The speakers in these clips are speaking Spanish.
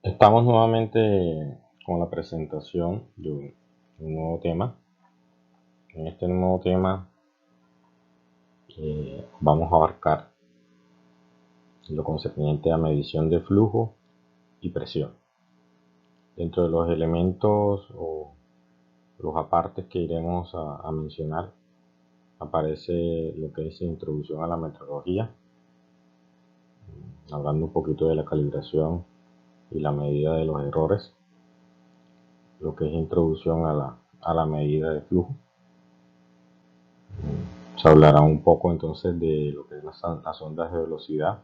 Estamos nuevamente con la presentación de un nuevo tema. En este nuevo tema vamos a abarcar lo concerniente a medición de flujo y presión. Dentro de los elementos o los apartes que iremos a mencionar aparece lo que es introducción a la metrología, hablando un poquito de la calibración y la medida de los errores, lo que es introducción a la medida de flujo. Se hablará un poco entonces de lo que es las ondas de velocidad,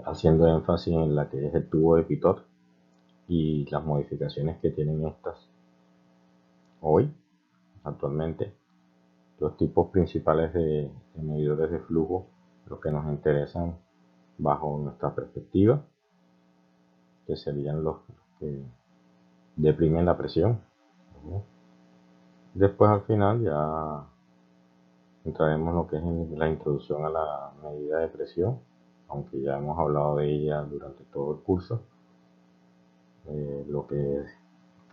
haciendo énfasis en la que es el tubo de Pitot y las modificaciones que tienen estas hoy, actualmente. Los tipos principales de medidores de flujo, los que nos interesan bajo nuestra perspectiva, que serían los que deprimen la presión. Después al final ya entraremos en lo que es la introducción a la medida de presión, aunque ya hemos hablado de ella durante todo el curso, lo que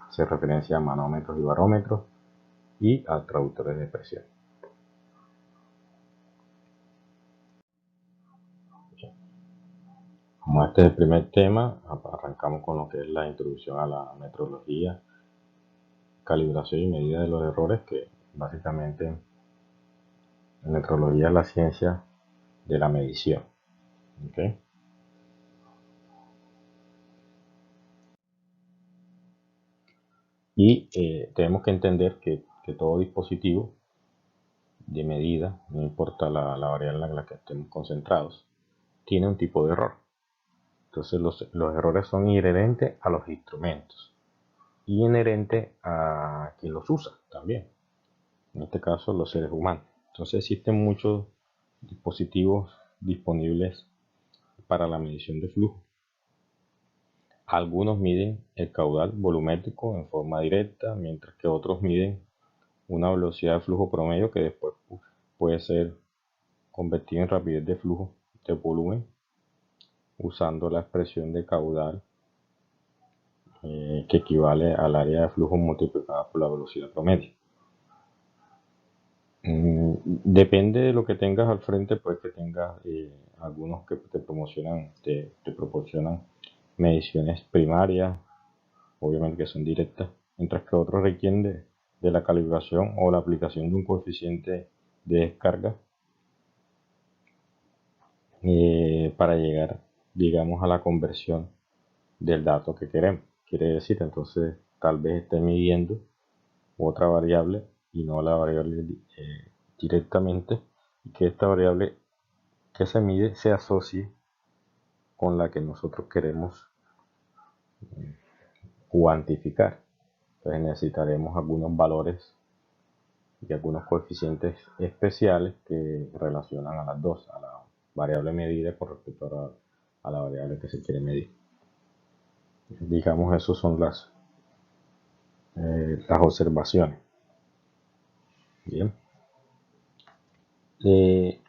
hace referencia a manómetros y barómetros y a traductores de presión. Como este es el primer tema, arrancamos con lo que es la introducción a la metrología, calibración y medida de los errores, que básicamente la metrología es la ciencia de la medición. ¿Okay? Y tenemos que entender que todo dispositivo de medida, no importa la variable en la que estemos concentrados, tiene un tipo de error. Entonces los errores son inherentes a los instrumentos y inherentes a quien los usa también, en este caso los seres humanos. Entonces existen muchos dispositivos disponibles para la medición de flujo. Algunos miden el caudal volumétrico en forma directa, mientras que otros miden una velocidad de flujo promedio que después puede ser convertida en rapidez de flujo de volumen usando la expresión de caudal que equivale al área de flujo multiplicada por la velocidad promedio. Depende de lo que tengas al frente, pues que tengas algunos que te proporcionan mediciones primarias, obviamente que son directas, mientras que otros requieren de la calibración o la aplicación de un coeficiente de descarga para llegar, digamos, a la conversión del dato que queremos. Quiere decir, entonces, tal vez esté midiendo otra variable y no la variable directamente, y que esta variable que se mide se asocie con la que nosotros queremos cuantificar. Entonces necesitaremos algunos valores y algunos coeficientes especiales que relacionan a las dos, a la variable medida con respecto a la variable que se quiere medir. Digamos, esas son las observaciones. Bien.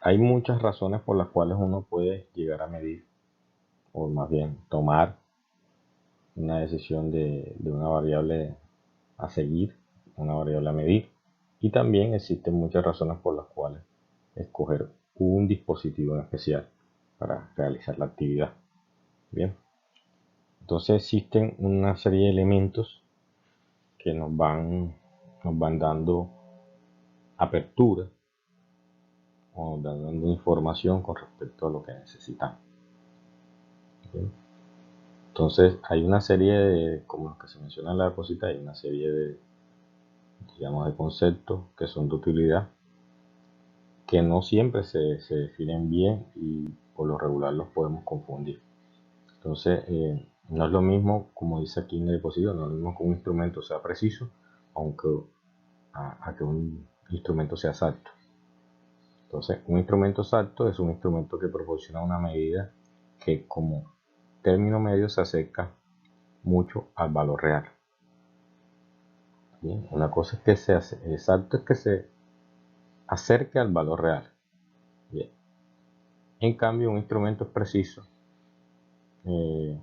Hay muchas razones por las cuales uno puede llegar a medir, o más bien tomar una decisión de una variable a seguir, una variable a medir. Y también existen muchas razones por las cuales escoger un dispositivo en especial para realizar la actividad. Bien. Entonces existen una serie de elementos que nos van dando apertura o dando información con respecto a lo que necesitamos. Bien. Entonces hay una serie de, como los que se menciona en la diapositiva, hay una serie de, digamos, de conceptos que son de utilidad, que no siempre se definen bien y por lo regular los podemos confundir. Entonces no es lo mismo, como dice aquí en la diapositiva, no es lo mismo que un instrumento sea preciso, aunque a que un instrumento sea exacto. Entonces un instrumento exacto es un instrumento que proporciona una medida que como término medio se acerca mucho al valor real. Bien, una cosa es que sea exacto, es que se acerque al valor real. Bien. En cambio, un instrumento es preciso eh,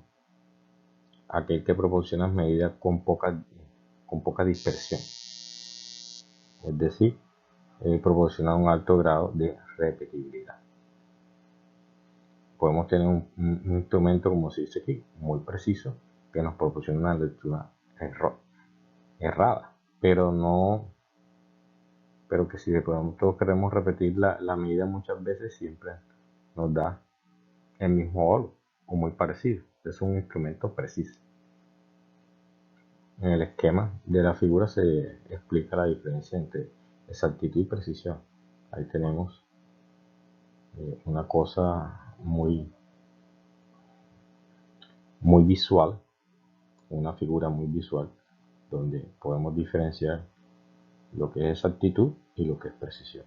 aquel que proporciona medidas con poca dispersión, es decir, proporciona un alto grado de repetibilidad. Podemos tener un instrumento, como se dice aquí, muy preciso, que nos proporciona una lectura errada, pero que si de pronto queremos repetir la medida muchas veces, siempre nos da el mismo valor o muy parecido. Es un instrumento preciso. En el esquema de la figura se explica la diferencia entre exactitud y precisión. Ahí tenemos una cosa muy visual, una figura muy visual, donde podemos diferenciar lo que es exactitud y lo que es precisión.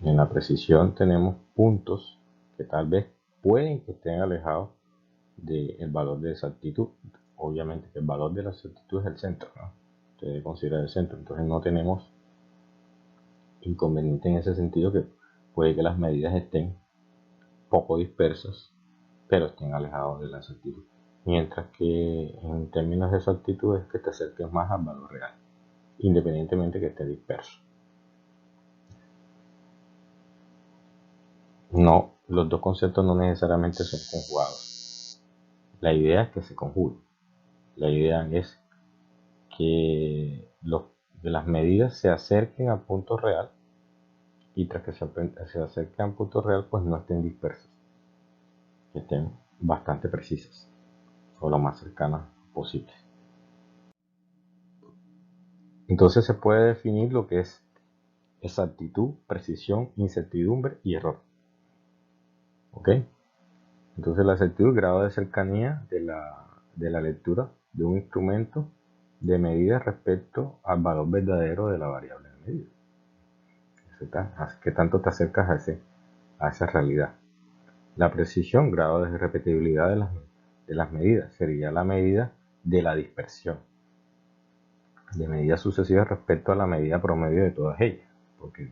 En la precisión tenemos puntos que tal vez pueden que estén alejados del valor de exactitud. Obviamente que el valor de la exactitud es el centro, ¿no? Se debe considerar el centro. Entonces no tenemos inconveniente en ese sentido, que puede que las medidas estén poco dispersas, pero estén alejados de la exactitud. Mientras que en términos de exactitud es que te acerques más al valor real, independientemente que esté disperso. No, los dos conceptos no necesariamente son conjugados. La idea es que se conjuguen. La idea es que las medidas se acerquen al punto real, y tras que se acerquen al punto real, pues no estén dispersas, que estén bastante precisas o lo más cercanas posible. Entonces se puede definir lo que es exactitud, precisión, incertidumbre y error. ¿Ok? Entonces la exactitud, grado de cercanía de la lectura de un instrumento de medida respecto al valor verdadero de la variable de medida. ¿Qué tanto te acercas a esa realidad? La precisión, grado de repetibilidad de las medidas, sería la medida de la dispersión, de medidas sucesivas respecto a la medida promedio de todas ellas, porque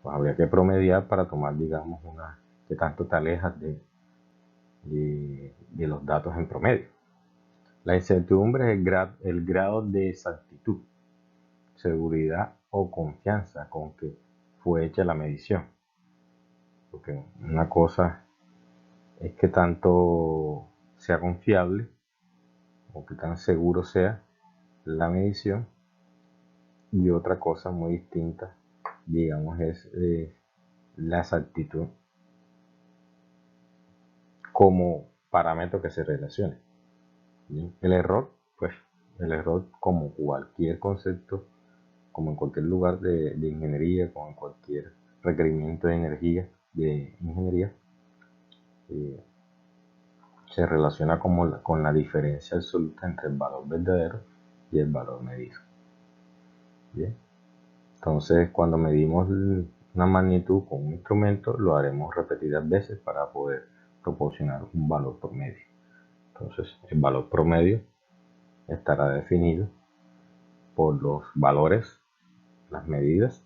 pues habría que promediar para tomar, digamos, que tanto te alejas de los datos en promedio. La incertidumbre es el grado de exactitud, seguridad o confianza con que fue hecha la medición. Porque una cosa es que tanto sea confiable o que tan seguro sea la medición, y otra cosa muy distinta, digamos, es la exactitud como parámetro que se relacione. ¿Bien? El error, pues, como cualquier concepto, como en cualquier lugar de ingeniería, como en cualquier requerimiento de energía, de ingeniería, se relaciona con la diferencia absoluta entre el valor verdadero y el valor medido. Bien. Entonces, cuando medimos una magnitud con un instrumento, lo haremos repetidas veces para poder proporcionar un valor promedio. Entonces, el valor promedio estará definido por los valores, las medidas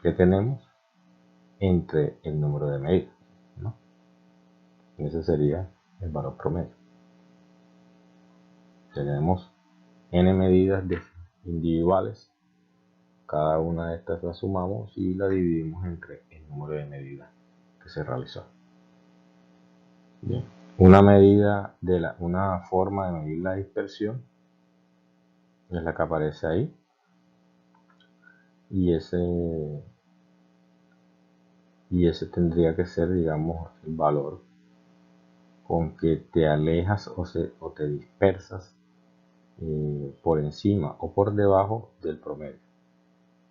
que tenemos entre el número de medidas, ¿no? Ese sería el valor promedio. Tenemos n medidas individuales, cada una de estas la sumamos y la dividimos entre el número de medidas que se realizó. Bien. Una forma de medir la dispersión es la que aparece ahí, y ese tendría que ser, digamos, el valor con que te alejas o te dispersas por encima o por debajo del promedio,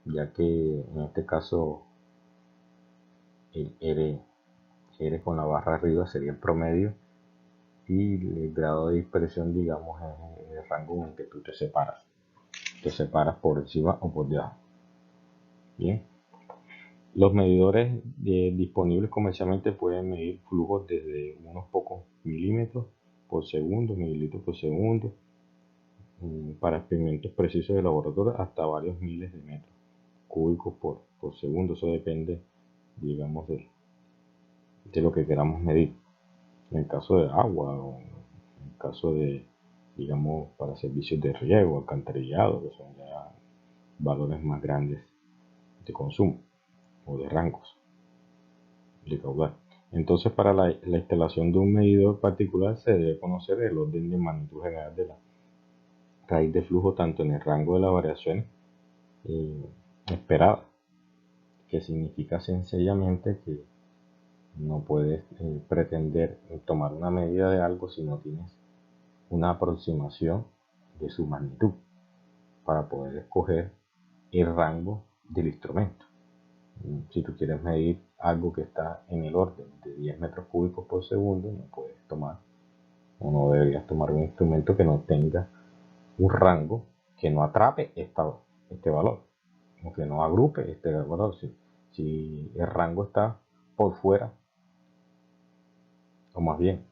ya que en este caso el R con la barra arriba sería el promedio, y el grado de dispersión, digamos, es el rango en que tú te separas por encima o por debajo. Bien. Los medidores disponibles comercialmente pueden medir flujos desde unos pocos milímetros por segundo, mililitros por segundo, para experimentos precisos de laboratorio, hasta varios miles de metros cúbicos por segundo. Eso depende, digamos, de de lo que queramos medir. En el caso de agua o en el caso de, digamos, para servicios de riego, alcantarillado, que son ya valores más grandes de consumo o de rangos de caudal. Entonces, para la instalación de un medidor particular se debe conocer el orden de magnitud general de la raíz de flujo tanto en el rango de las variaciones esperadas, que significa sencillamente que no puedes pretender tomar una medida de algo si no tienes una aproximación de su magnitud para poder escoger el rango del instrumento. Si tú quieres medir algo que está en el orden de 10 metros cúbicos por segundo, no puedes tomar o no deberías tomar un instrumento que no tenga un rango, que no atrape este valor, o que no agrupe este valor. Si el rango está por fuera, o más bien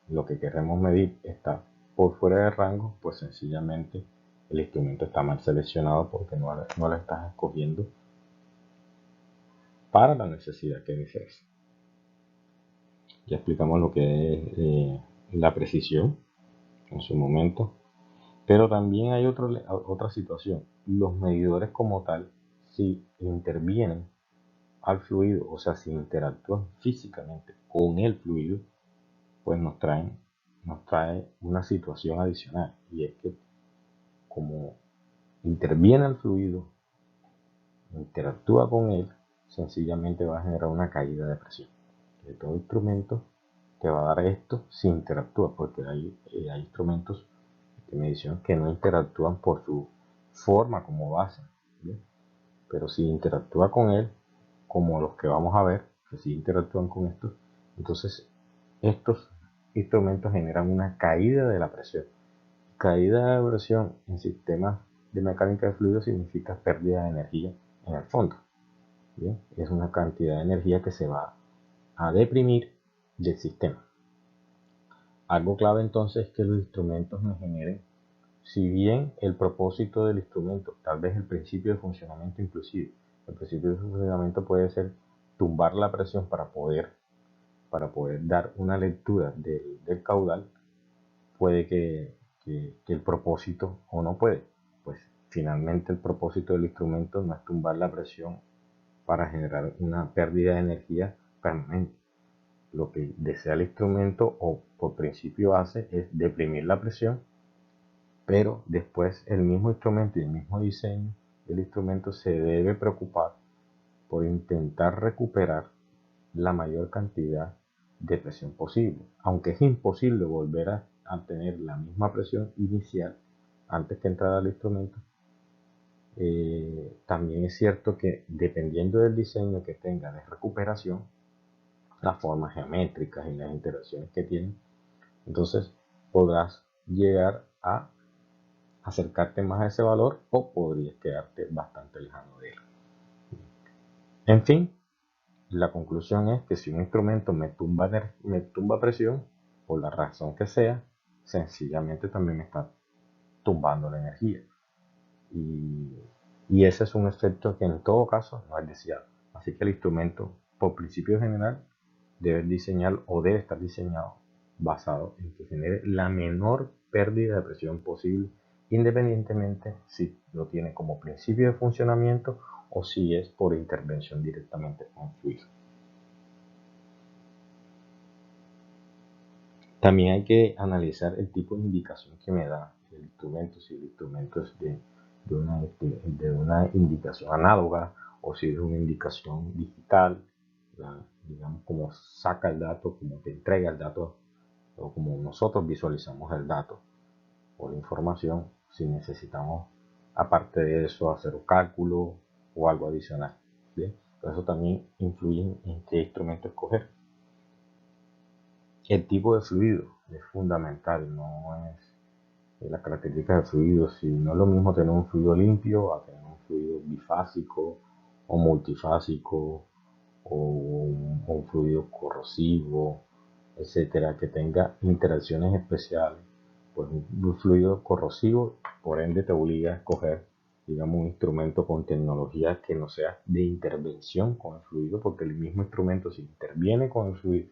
lo que queremos medir está por fuera del rango, pues sencillamente el instrumento está mal seleccionado porque no lo estás escogiendo para la necesidad que desees. Ya explicamos lo que es la precisión en su momento, pero también hay otra situación. Los medidores como tal, si intervienen al fluido, o sea, si interactúan físicamente con el fluido, pues nos trae una situación adicional, y es que como interviene el fluido, interactúa con él, sencillamente va a generar una caída de presión. De todo instrumento te va a dar esto si interactúa, porque hay instrumentos de medición que no interactúan por su forma como base, ¿bien? Pero si interactúa con él, como los que vamos a ver, que si interactúan con estos, entonces estos instrumentos generan una caída de la presión. Caída de presión en sistemas de mecánica de fluidos significa pérdida de energía en el fondo. ¿Bien? Es una cantidad de energía que se va a deprimir del sistema. Algo clave entonces es que los instrumentos no generen, si bien el propósito del instrumento, tal vez el principio de funcionamiento inclusive, el principio de funcionamiento puede ser tumbar la presión para poder dar una lectura del caudal, puede que el propósito, o no puede, pues finalmente el propósito del instrumento no es tumbar la presión para generar una pérdida de energía permanente. Lo que desea el instrumento, o por principio hace, es deprimir la presión, pero después el mismo instrumento y el mismo diseño del instrumento se debe preocupar por intentar recuperar la mayor cantidad de presión posible, aunque es imposible volver a tener la misma presión inicial antes que entrar al instrumento. También es cierto que dependiendo del diseño que tenga de recuperación, las formas geométricas y las interacciones que tienen, entonces podrás llegar a acercarte más a ese valor o podrías quedarte bastante lejano de él. En fin, la conclusión es que si un instrumento me tumba presión, por la razón que sea, sencillamente también me está tumbando la energía. Y ese es un efecto que en todo caso no es deseado. Así que el instrumento, por principio general, debe estar diseñado basado en que genere la menor pérdida de presión posible, independientemente si lo tiene como principio de funcionamiento o si es por intervención directamente con el fluido. También hay que analizar el tipo de indicación que me da el instrumento, si el instrumento es de una indicación análoga o si es una indicación digital, digamos, como saca el dato, como te entrega el dato, o como nosotros visualizamos el dato o la información, si necesitamos, aparte de eso, hacer un cálculo o algo adicional. ¿Bien? Eso también influye en qué instrumento escoger. El tipo de fluido es fundamental, no es las características del fluido, si no es lo mismo tener un fluido limpio a tener un fluido bifásico o multifásico o un fluido corrosivo, etcétera, que tenga interacciones especiales. Pues un fluido corrosivo, por ende, te obliga a escoger digamos, un instrumento con tecnología que no sea de intervención con el fluido, porque el mismo instrumento si interviene con el fluido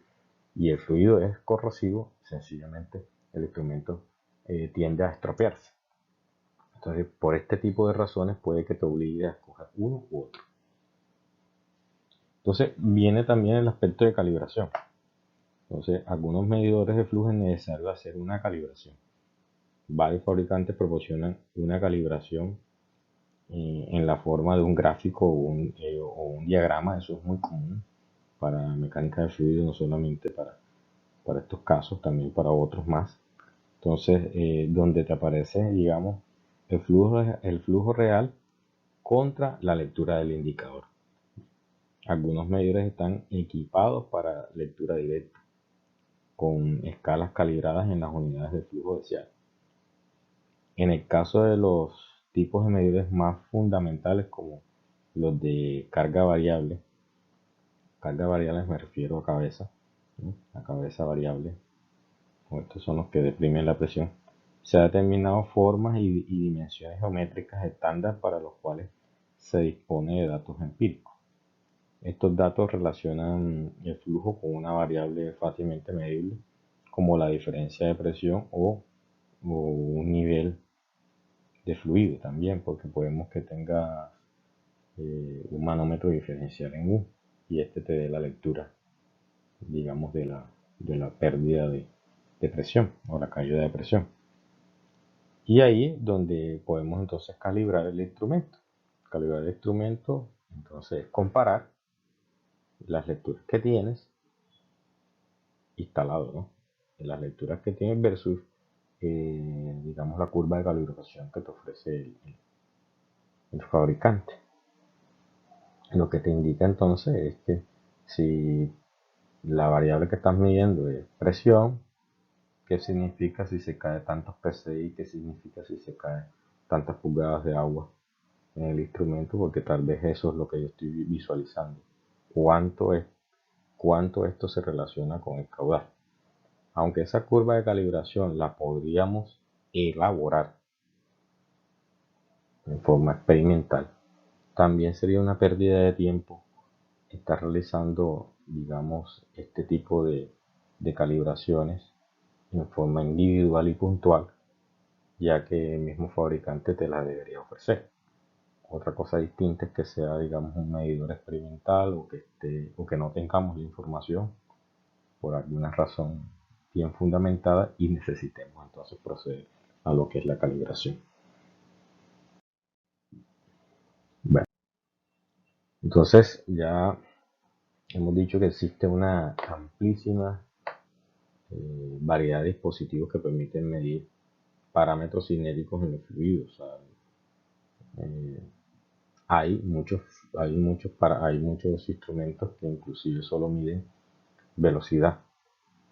y el fluido es corrosivo, sencillamente el instrumento tiende a estropearse. Entonces, por este tipo de razones puede que te obligue a escoger uno u otro. Entonces, viene también el aspecto de calibración. Entonces, algunos medidores de flujo es necesario hacer una calibración. Varios fabricantes proporcionan una calibración en la forma de un gráfico o un diagrama. Eso es muy común para mecánica de fluido, no solamente para estos casos, también para otros más. Entonces, donde te aparece, digamos, el flujo real contra la lectura del indicador. Algunos medidores están equipados para lectura directa, con escalas calibradas en las unidades de flujo deseado. En el caso de los tipos de medidores más fundamentales, como los de carga variable me refiero a cabeza, ¿no? A cabeza variable, estos son los que deprimen la presión, se han determinado formas y dimensiones geométricas estándar para los cuales se dispone de datos empíricos. Estos datos relacionan el flujo con una variable fácilmente medible, como la diferencia de presión o un nivel de fluido también, porque podemos que tenga un manómetro diferencial en U y este te dé la lectura, digamos, de la pérdida de presión o la caída de presión. Y ahí es donde podemos entonces calibrar el instrumento. Calibrar el instrumento, entonces, comparar las lecturas que tienes instalado, ¿no? Las lecturas que tienes versus, digamos, la curva de calibración que te ofrece el fabricante. Lo que te indica entonces es que si la variable que estás midiendo es presión, ¿qué significa si se cae tantos PSI? ¿Qué significa si se cae tantas pulgadas de agua en el instrumento? Porque tal vez eso es lo que yo estoy visualizando. ¿Cuánto esto se relaciona con el caudal? Aunque esa curva de calibración la podríamos elaborar en forma experimental, también sería una pérdida de tiempo estar realizando, digamos, este tipo de calibraciones en forma individual y puntual, ya que el mismo fabricante te la debería ofrecer. Otra cosa distinta es que sea, digamos, un medidor experimental o que no tengamos la información por alguna razón bien fundamentada y necesitemos entonces proceder a lo que es la calibración. Bueno, entonces ya hemos dicho que existe una amplísima variedad de dispositivos que permiten medir parámetros cinéticos en los fluidos. Eh, hay muchos instrumentos que inclusive solo miden velocidad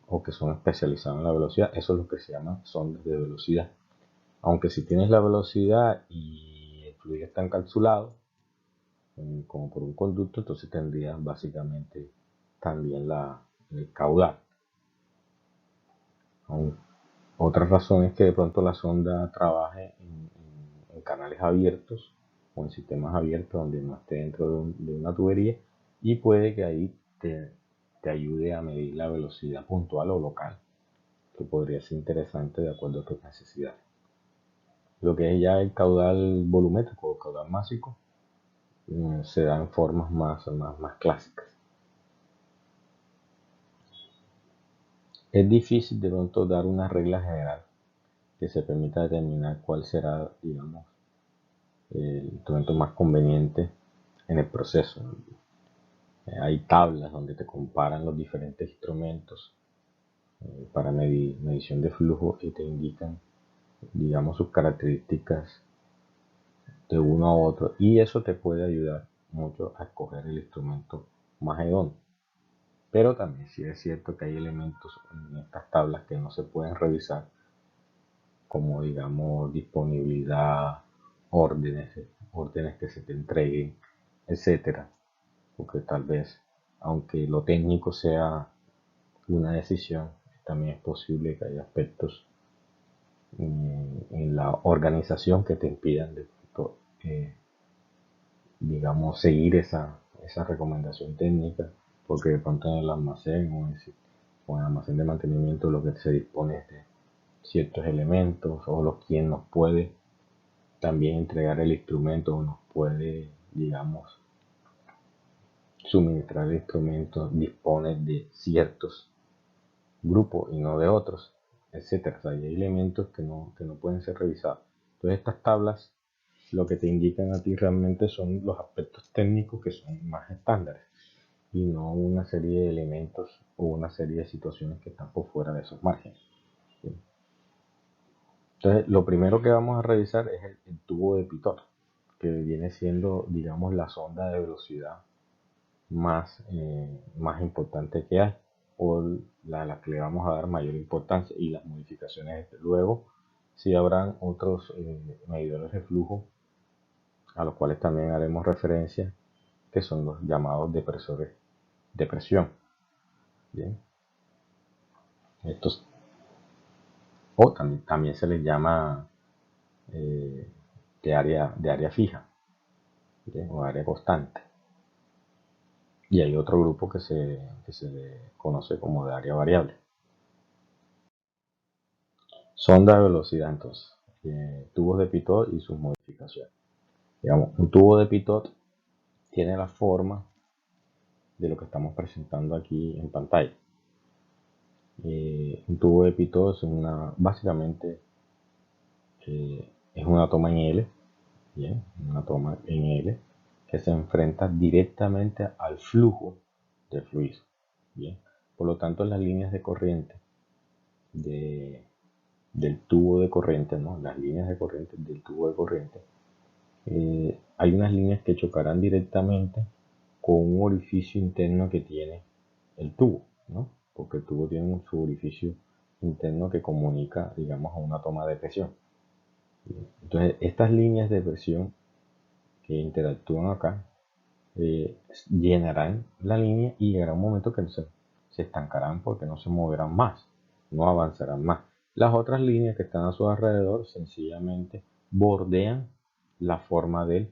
o que son especializados en la velocidad. Eso es lo que se llama sondas de velocidad. Aunque si tienes la velocidad y el fluido está encapsulado, como por un conducto, entonces tendrías básicamente también el caudal. Otra razón es que de pronto la sonda trabaje en canales abiertos o en sistemas abiertos donde no esté dentro de una tubería, y puede que ahí te ayude a medir la velocidad puntual o local, que podría ser interesante de acuerdo a tus necesidades. Lo que es ya el caudal volumétrico o caudal másico se da en formas más clásicas. Es difícil de pronto dar una regla general que se permita determinar cuál será, digamos, el instrumento más conveniente en el proceso. Hay tablas donde te comparan los diferentes instrumentos para medición de flujo y te indican, digamos, sus características de uno a otro, y eso te puede ayudar mucho a escoger el instrumento más idóneo. Pero también sí es cierto que hay elementos en estas tablas que no se pueden revisar, como, digamos, disponibilidad, órdenes que se te entreguen, etcétera, porque tal vez, aunque lo técnico sea una decisión, también es posible que haya aspectos en la organización que te impidan de digamos, seguir esa recomendación técnica, porque de pronto en el almacén o en el almacén de mantenimiento lo que se dispone es de ciertos elementos, o quien nos puede también entregar el instrumento o nos puede, digamos, suministrar el instrumento dispone de ciertos grupos y no de otros, etcétera. O sea, hay elementos que no pueden ser revisados. Entonces estas tablas lo que te indican a ti realmente son los aspectos técnicos que son más estándares y no una serie de elementos o una serie de situaciones que están por fuera de esos márgenes. ¿Sí? Entonces lo primero que vamos a revisar es el tubo de Pitot, que viene siendo, digamos, la sonda de velocidad más importante que hay, o la que le vamos a dar mayor importancia, y las modificaciones. Luego sí habrán otros medidores de flujo a los cuales también haremos referencia, que son los llamados depresores de presión. Bien, estos, o también se les llama de área fija, bien, o área constante. Y hay otro grupo que se le conoce como de área variable. Sonda de velocidad, entonces, tubos de Pitot y sus modificaciones. Digamos, un tubo de Pitot tiene la forma de lo que estamos presentando aquí en pantalla. Un tubo de Pitot es básicamente es una toma en L, bien, una toma en L que se enfrenta directamente al flujo del fluido. Bien, por lo tanto, las líneas de corriente del tubo de corriente, ¿no? Las líneas de corriente del tubo de corriente, hay unas líneas que chocarán directamente con un orificio interno que tiene el tubo, ¿no? Porque el tubo tiene su orificio interno que comunica, digamos, a una toma de presión. Entonces, estas líneas de presión que interactúan acá llenarán la línea y llegará un momento que se estancarán porque no se moverán más, no avanzarán más. Las otras líneas que están a su alrededor sencillamente bordean la forma del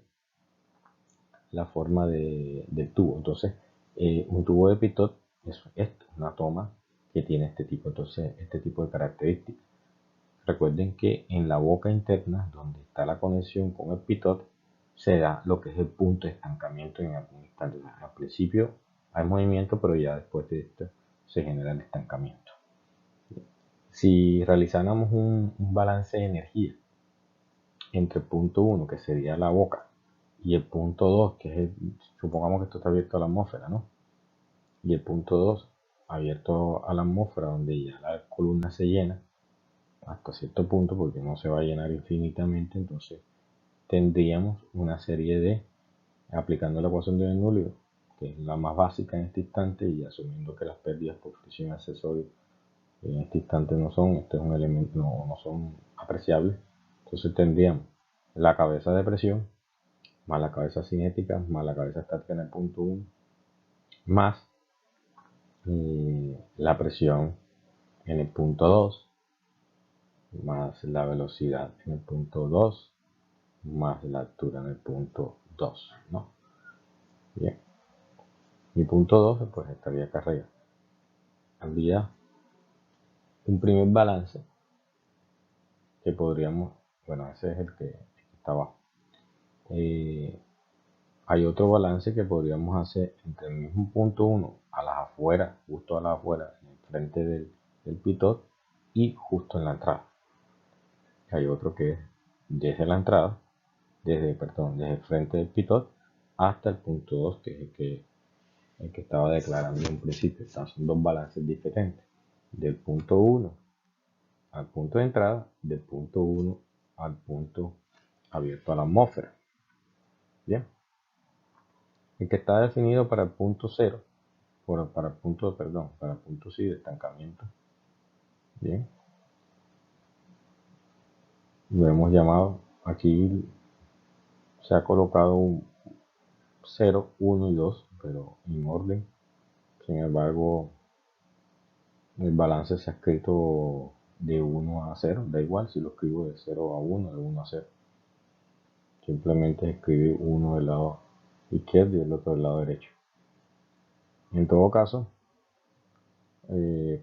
tubo. Entonces, un tubo de Pitot es una toma que tiene este tipo de características. Recuerden que en la boca interna, donde está la conexión con el Pitot, se da lo que es el punto de estancamiento en algún instante. Al principio hay movimiento, pero ya después de esto se genera el estancamiento. Si realizáramos un balance de energía entre el punto 1, que sería la boca, y el punto 2, que es supongamos que esto está abierto a la atmósfera, ¿no? Y el punto 2 abierto a la atmósfera, donde ya la columna se llena hasta cierto punto, porque no se va a llenar infinitamente. Entonces tendríamos una serie de, aplicando la ecuación de Bernoulli, que es la más básica en este instante, y asumiendo que las pérdidas por fricción accesoria en este instante este es un elemento, no son apreciables. Entonces tendríamos la cabeza de presión más la cabeza cinética más la cabeza estática en el punto 1 más la presión en el punto 2 más la velocidad en el punto 2 más la altura en el punto 2, ¿no? Bien, mi punto 2 pues estaría acá arriba. Habría un primer balance que podríamos, bueno, ese es el que está abajo. Hay otro balance que podríamos hacer entre el mismo punto 1 a las afueras, justo a las afueras, en el frente del Pitot, y justo en la entrada. Hay otro que es desde la entrada, desde el frente del Pitot hasta el punto 2, que es el que estaba declarando en un principio. Son dos balances diferentes, del punto 1 al punto de entrada, del punto 1 al punto abierto a la atmósfera. Bien, el que está definido para el punto 0, para el punto sí de estancamiento. Bien, lo hemos llamado, aquí se ha colocado un 0, 1 y 2, pero en orden. Sin embargo, el balance se ha escrito de 1 a 0, da igual si lo escribo de 0 a 1, de 1 a 0. Simplemente escribe uno del lado izquierdo y el otro del lado derecho. En todo caso,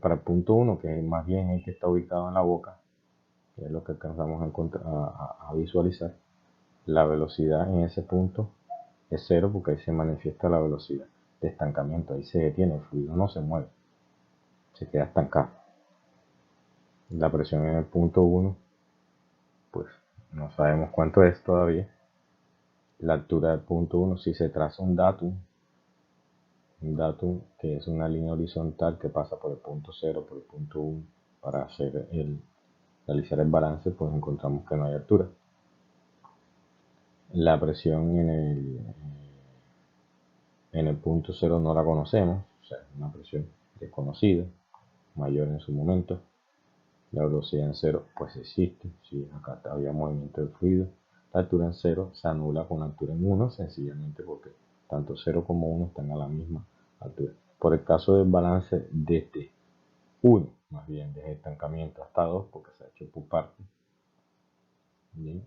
para el punto 1, que más bien es el que está ubicado en la boca, que es lo que alcanzamos a visualizar, la velocidad en ese punto es 0 porque ahí se manifiesta la velocidad de estancamiento, ahí se detiene, el fluido no se mueve, se queda estancado. La presión en el punto 1, pues no sabemos cuánto es todavía. La altura del punto 1, si se traza un datum que es una línea horizontal que pasa por el punto 0, por el punto 1 para realizar el balance, pues encontramos que no hay altura. La presión en el punto 0 no la conocemos, o sea, es una presión desconocida, mayor en su momento. La velocidad en 0 pues existe, si acá había movimiento del fluido. La altura en 0 se anula con la altura en 1, sencillamente porque tanto 0 como 1 están a la misma altura. Por el caso del balance desde 1, más bien desde estancamiento hasta 2, porque se ha hecho por partes,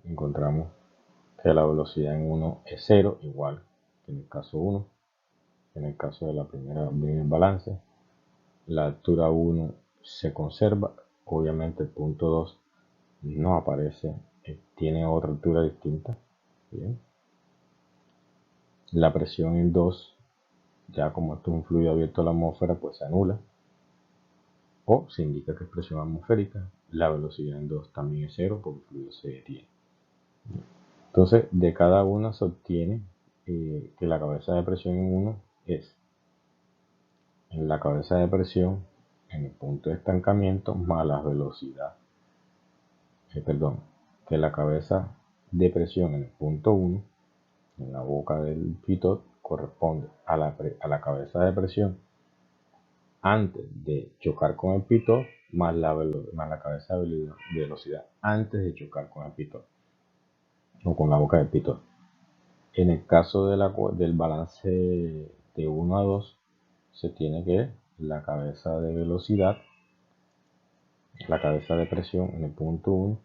encontramos que la velocidad en 1 es 0, igual que en el caso 1. En el caso de la primera balance, la altura 1 se conserva, obviamente el punto 2 no aparece, tiene otra altura distinta. Bien. La presión en 2, ya como esto es un fluido abierto a la atmósfera, pues se anula, o se indica que es presión atmosférica. La velocidad en 2 también es 0 porque el fluido se detiene. Entonces, de cada una se obtiene que la cabeza de presión en 1 es en la cabeza de presión en el punto de estancamiento más la velocidad, que la cabeza de presión en el punto 1, en la boca del pitot, corresponde a la cabeza de presión antes de chocar con el pitot más la cabeza de velocidad antes de chocar con el pitot o con la boca del pitot. En el caso del balance de 1 a 2, se tiene que la cabeza de velocidad, la cabeza de presión en el punto 1,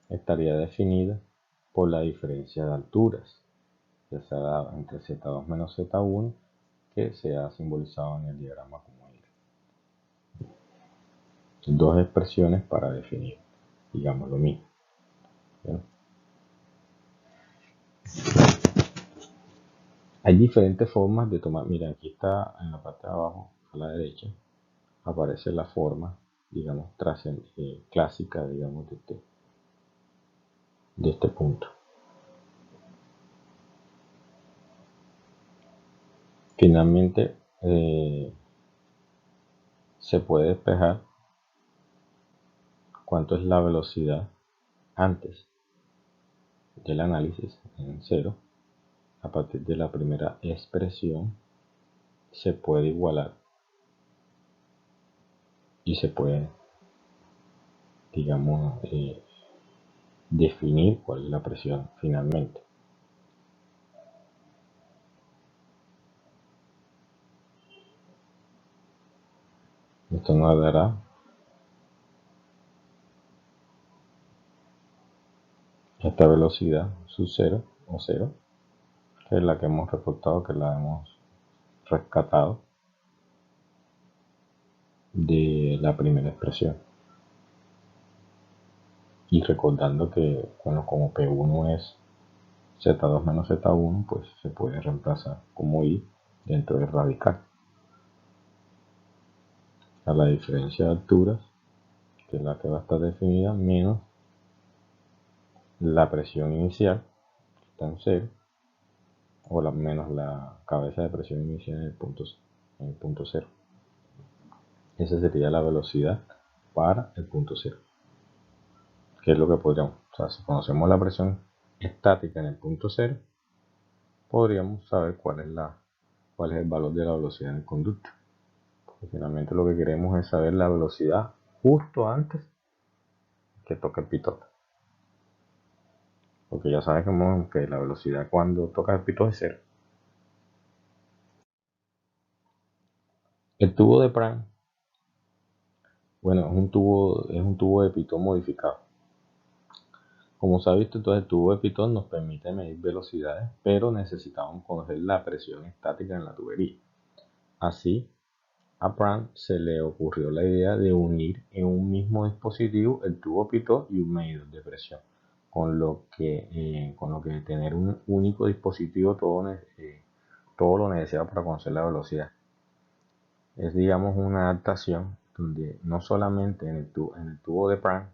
estaría definida por la diferencia de alturas, ya sea entre Z2 menos Z1, que se ha simbolizado en el diagrama como Y. Dos expresiones para definir, digamos, lo mismo. ¿Bien? Hay diferentes formas de tomar. Mira, aquí está en la parte de abajo, a la derecha, aparece la forma, digamos, clásica, digamos, de este punto. Finalmente, se puede despejar cuánto es la velocidad antes del análisis en 0. A partir de la primera expresión se puede igualar y se puede, digamos, definir cuál es la presión finalmente. Esto nos dará esta velocidad sub 0 o 0, que es la que hemos reportado, que la hemos rescatado de la primera expresión. Y recordando que, bueno, como P1 es Z2 menos Z1, pues se puede reemplazar como I dentro del radical. A la diferencia de alturas, que es la que va a estar definida, menos la presión inicial, que está en 0, o menos la cabeza de presión inicial en el punto 0. Esa sería la velocidad para el punto 0. ¿Qué es lo que podríamos? O sea, si conocemos la presión estática en el punto 0, podríamos saber cuál es el valor de la velocidad en el conducto. Porque finalmente lo que queremos es saber la velocidad justo antes que toque el pitot. Porque ya sabemos que la velocidad cuando toca el pitot es 0. El tubo de Pran, bueno, es un tubo de pitot modificado. Como se ha visto, entonces el tubo de pitón nos permite medir velocidades, pero necesitamos conocer la presión estática en la tubería. Así, a Pran se le ocurrió la idea de unir en un mismo dispositivo el tubo pitón y un medidor de presión, con lo que tener un único dispositivo todo lo necesario para conocer la velocidad. Es, digamos, una adaptación donde no solamente en el tubo de Pran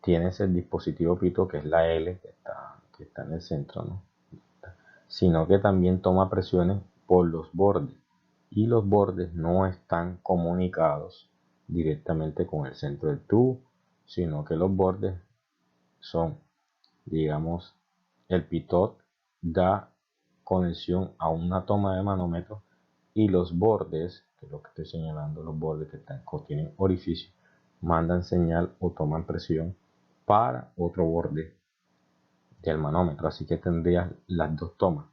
tienes el dispositivo pito, que es la L que está en el centro, ¿no? Sino que también toma presiones por los bordes, y los bordes no están comunicados directamente con el centro del tubo, sino que los bordes son, digamos, el pitot da conexión a una toma de manómetro, y los bordes, que es lo que estoy señalando, los bordes que tienen orificio, mandan señal o toman presión para otro borde del manómetro. Así que tendrías las dos tomas,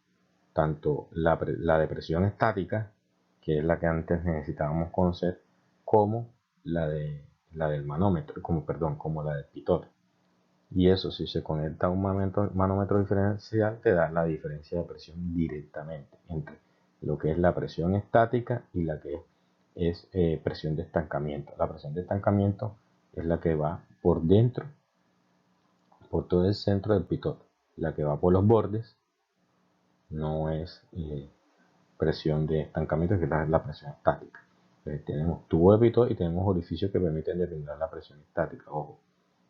tanto la de presión estática, que es la que antes necesitábamos conocer, como la del manómetro, como la del pitot. Y eso, si se conecta a un manómetro diferencial, te da la diferencia de presión directamente entre lo que es la presión estática y la que es presión de estancamiento. La presión de estancamiento es la que va por dentro, por todo el centro del pitot. La que va por los bordes no es presión de estancamiento, que es la presión estática. Entonces, tenemos tubo de pitot y tenemos orificios que permiten determinar la presión estática. Ojo,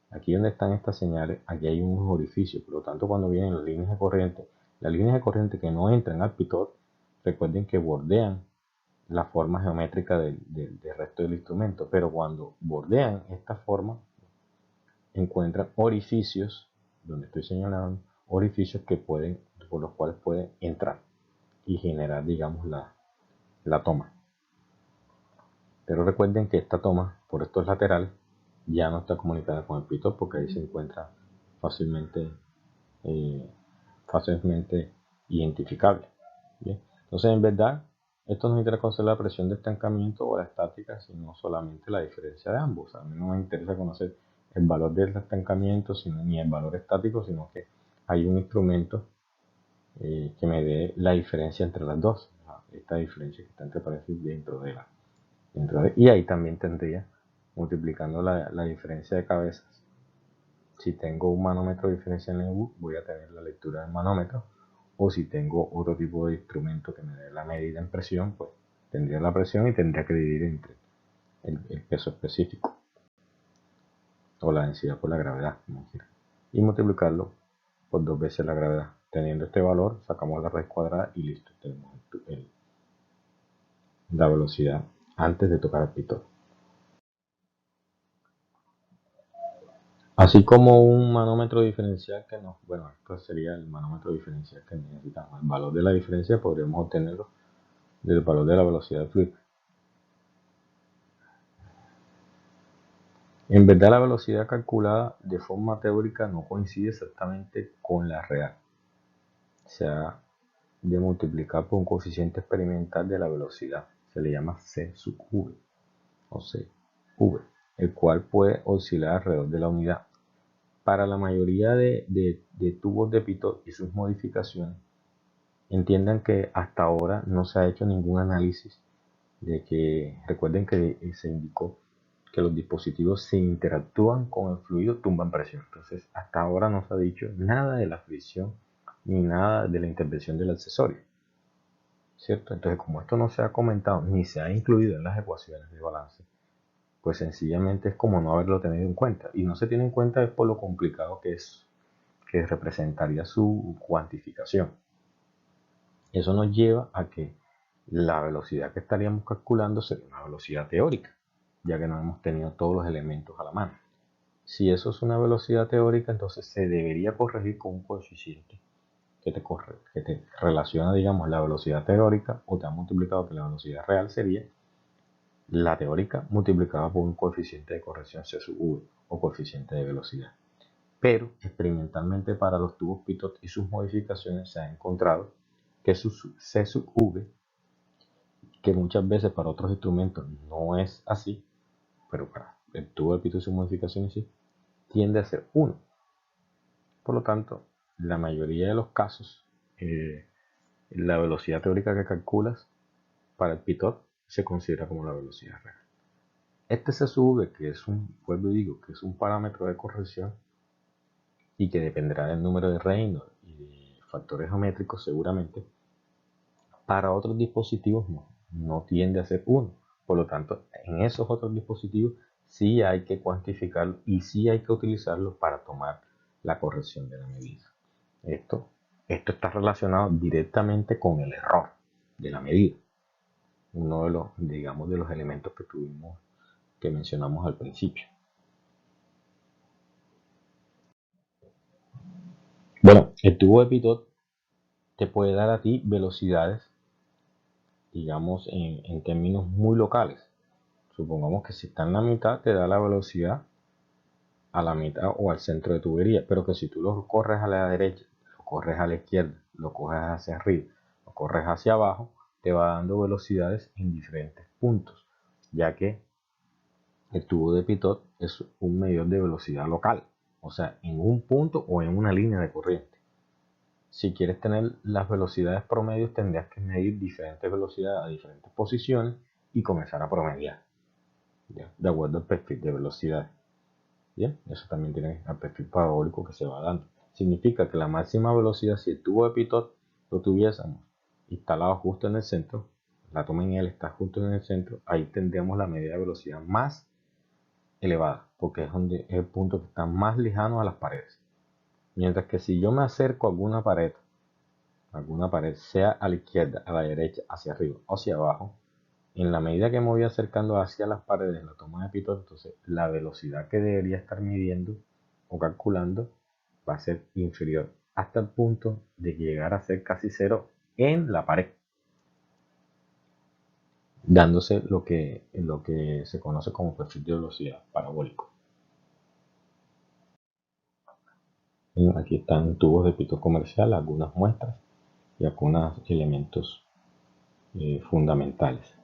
aquí donde están estas señales, aquí hay unos orificios, por lo tanto cuando vienen las líneas de corriente que no entran al pitot, recuerden que bordean la forma geométrica del resto del instrumento, pero cuando bordean esta forma, encuentran orificios, donde estoy señalando, orificios por los cuales pueden entrar y generar, digamos, la toma. Pero recuerden que esta toma, por estos laterales, ya no está comunicada con el pitot, porque ahí se encuentra fácilmente, eh, fácilmente identificable. ¿Bien? Entonces, en verdad, esto no interesa conocer la presión de estancamiento o la estática, sino solamente la diferencia de ambos. A mí no me interesa conocer el valor del estancamiento ni el valor estático, sino que hay un instrumento que me dé la diferencia entre las dos. Esta diferencia que está entre paréntesis y ahí también tendría, multiplicando la diferencia de cabezas. Si tengo un manómetro diferencial en U, voy a tener la lectura del manómetro, o si tengo otro tipo de instrumento que me dé la medida en presión, pues tendría la presión y tendría que dividir entre el peso específico o la densidad por la gravedad, como quiera, y multiplicarlo por 2 veces la gravedad. Teniendo este valor, sacamos la raíz cuadrada y listo, tenemos la velocidad antes de tocar el pitot. Así como un manómetro diferencial bueno, esto sería el manómetro diferencial que necesitamos. El valor de la diferencia podríamos obtenerlo del valor de la velocidad del fluido. En verdad, la velocidad calculada de forma teórica no coincide exactamente con la real. Se ha de multiplicar por un coeficiente experimental de la velocidad. Se le llama C sub V o CV, el cual puede oscilar alrededor de la unidad. Para la mayoría de tubos de pitot y sus modificaciones, entiendan que hasta ahora no se ha hecho ningún análisis recuerden que se indicó que los dispositivos, si interactúan con el fluido, tumban presión. Entonces, hasta ahora no se ha dicho nada de la fricción ni nada de la intervención del accesorio, ¿cierto? Entonces, como esto no se ha comentado ni se ha incluido en las ecuaciones de balance, pues sencillamente es como no haberlo tenido en cuenta. Y no se tiene en cuenta es por lo complicado que representaría su cuantificación. Eso nos lleva a que la velocidad que estaríamos calculando sería una velocidad teórica, ya que no hemos tenido todos los elementos a la mano. Si eso es una velocidad teórica, entonces se debería corregir con un coeficiente que te relaciona, digamos, la velocidad teórica, o te ha multiplicado, que la velocidad real sería la teórica multiplicada por un coeficiente de corrección C sub V o coeficiente de velocidad. Pero experimentalmente, para los tubos pitot y sus modificaciones, se ha encontrado que C sub V, que muchas veces para otros instrumentos no es así, pero para el tubo de pitot y sus modificaciones sí, tiende a ser 1. Por lo tanto, la mayoría de los casos, la velocidad teórica que calculas para el pitot se considera como la velocidad real. Este se sube, que es que es un parámetro de corrección y que dependerá del número de Reynolds y de factores geométricos seguramente. Para otros dispositivos no tiende a ser 1. Por lo tanto, en esos otros dispositivos sí hay que cuantificarlo y sí hay que utilizarlo para tomar la corrección de la medida. Esto está relacionado directamente con el error de la medida. Uno de los elementos que mencionamos al principio. Bueno, el tubo de pitot te puede dar a ti velocidades, digamos, en términos muy locales. Supongamos que si está en la mitad, te da la velocidad a la mitad o al centro de tubería, pero que si tú lo corres a la derecha, lo corres a la izquierda, lo coges hacia arriba, lo corres hacia abajo, te va dando velocidades en diferentes puntos, ya que el tubo de pitot es un medidor de velocidad local, o sea, en un punto o en una línea de corriente. Si quieres tener las velocidades promedios, tendrías que medir diferentes velocidades a diferentes posiciones y comenzar a promediar, ¿ya? De acuerdo al perfil de velocidad. Bien, eso también tiene el perfil parabólico que se va dando. Significa que la máxima velocidad, si el tubo de pitot lo tuviésemos instalado justo en el centro, la toma en L está justo en el centro, ahí tendríamos la medida de velocidad más elevada, porque es el punto que está más lejano a las paredes. Mientras que si yo me acerco a alguna pared, sea a la izquierda, a la derecha, hacia arriba o hacia abajo, en la medida que me voy acercando hacia las paredes en la toma de pitot, entonces la velocidad que debería estar midiendo o calculando va a ser inferior hasta el punto de llegar a ser casi cero en la pared, dándose lo que se conoce como perfil de velocidad parabólico. Aquí están tubos de pitot comercial, algunas muestras y algunos elementos fundamentales.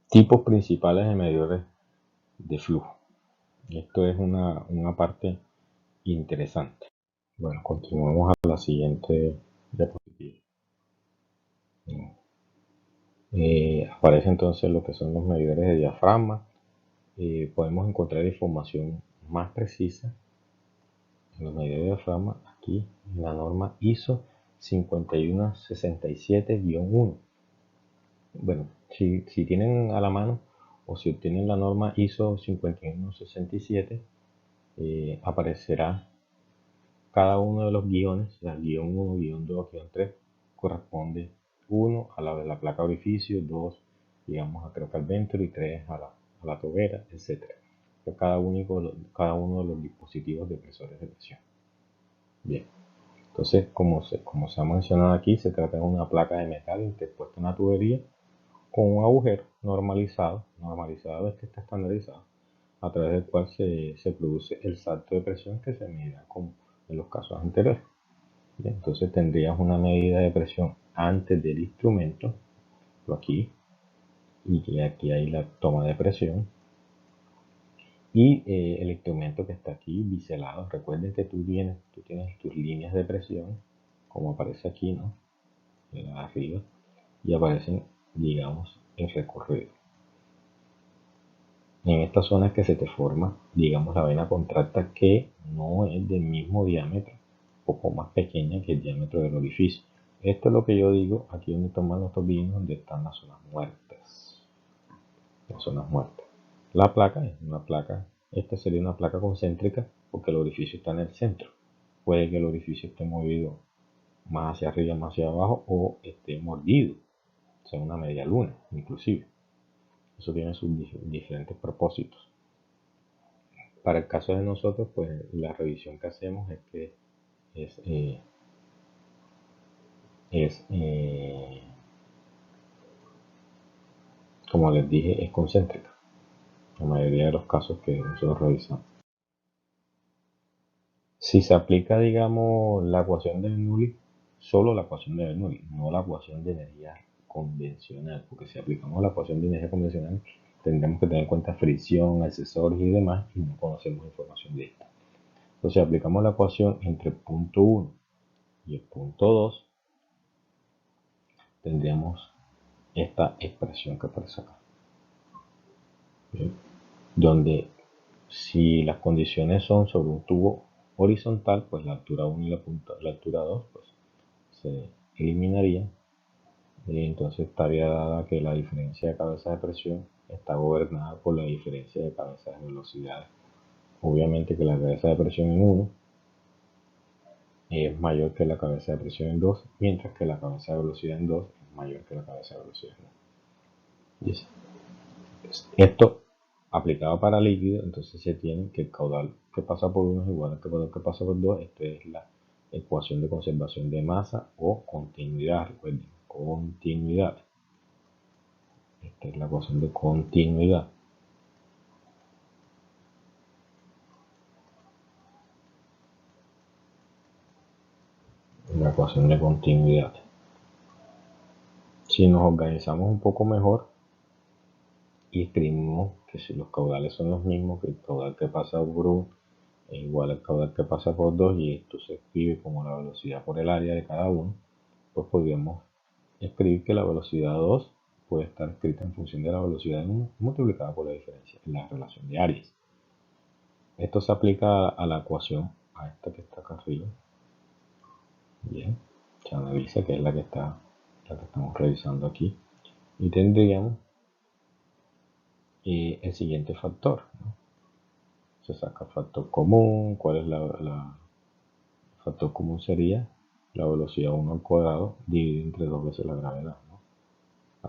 Tipos principales de medidores de flujo. Esto es una parte interesante. Bueno, continuamos a la siguiente diapositiva. Aparece entonces lo que son los medidores de diafragma. Podemos encontrar información más precisa en los medidores de diafragma aquí en la norma ISO 5167-1. Bueno, si tienen a la mano o si obtienen la norma ISO 5167, aparecerá cada uno de los guiones, o sea, guión 1, guión 2, guión 3, corresponde 1 a la de la placa orificio, 2, digamos, creo que al ventro, y 3 a la tobera, etc. Cada uno de los dispositivos depresores de presión. Bien, entonces, como se ha mencionado aquí, se trata de una placa de metal interpuesta en la tubería con un agujero normalizado es que está estandarizado, a través del cual se produce el salto de presión que se mide como en los casos anteriores. Bien, entonces tendrías una medida de presión antes del instrumento, aquí, y aquí hay la toma de presión, y el instrumento que está aquí biselado. Recuerden que tú tienes tus líneas de presión, como aparece aquí, ¿no? Arriba, y aparecen, digamos, el recorrido. En esta zona es que se te forma, digamos, la vena contracta, que no es del mismo diámetro, un poco más pequeña que el diámetro del orificio. Esto es lo que yo digo, aquí donde toman los tobillos, donde están las zonas muertas. Las zonas muertas. La placa es una placa, esta sería una placa concéntrica porque el orificio está en el centro. Puede que el orificio esté movido más hacia arriba, más hacia abajo, o esté mordido, o sea, una media luna, inclusive. Eso tiene sus diferentes propósitos. Para el caso de nosotros, pues la revisión que hacemos es que como les dije, es concéntrica. La mayoría de los casos que nosotros revisamos. Si se aplica, digamos, la ecuación de Bernoulli, solo la ecuación de Bernoulli, no la ecuación de energía convencional, porque si aplicamos la ecuación de energía convencional, tendremos que tener en cuenta fricción, accesorios y demás, y no conocemos información de esta. Entonces aplicamos la ecuación entre el punto 1 y el punto 2, tendríamos esta expresión que aparece acá. Bien. Donde si las condiciones son sobre un tubo horizontal, pues la altura 1 y la altura 2 pues, se eliminarían. Y entonces estaría dada que la diferencia de cabezas de presión está gobernada por la diferencia de cabezas de velocidades. Obviamente que la cabeza de presión en 1 es mayor que la cabeza de presión en 2, mientras que la cabeza de velocidad en 2 es mayor que la cabeza de velocidad en 1. Esto aplicado para líquido, entonces se tiene que el caudal que pasa por 1 es igual al caudal que pasa por 2. Esto es la ecuación de conservación de masa o continuidad. Recuerden, continuidad. Esta es la ecuación de continuidad. La ecuación de continuidad. Si nos organizamos un poco mejor y escribimos que si los caudales son los mismos, que el caudal que pasa por 1 es igual al caudal que pasa por 2, y esto se escribe como la velocidad por el área de cada uno, pues podríamos escribir que la velocidad 2 puede estar escrita en función de la velocidad de 1 multiplicada por la diferencia en la relación de áreas. Esto se aplica a la ecuación, a esta que está acá arriba. Bien, se analiza, que es la que estamos revisando aquí, y tendríamos el siguiente factor, ¿no? Se saca el factor común. ¿Cuál es el factor común? Sería la velocidad 1 al cuadrado dividido entre 2 veces la gravedad, ¿no?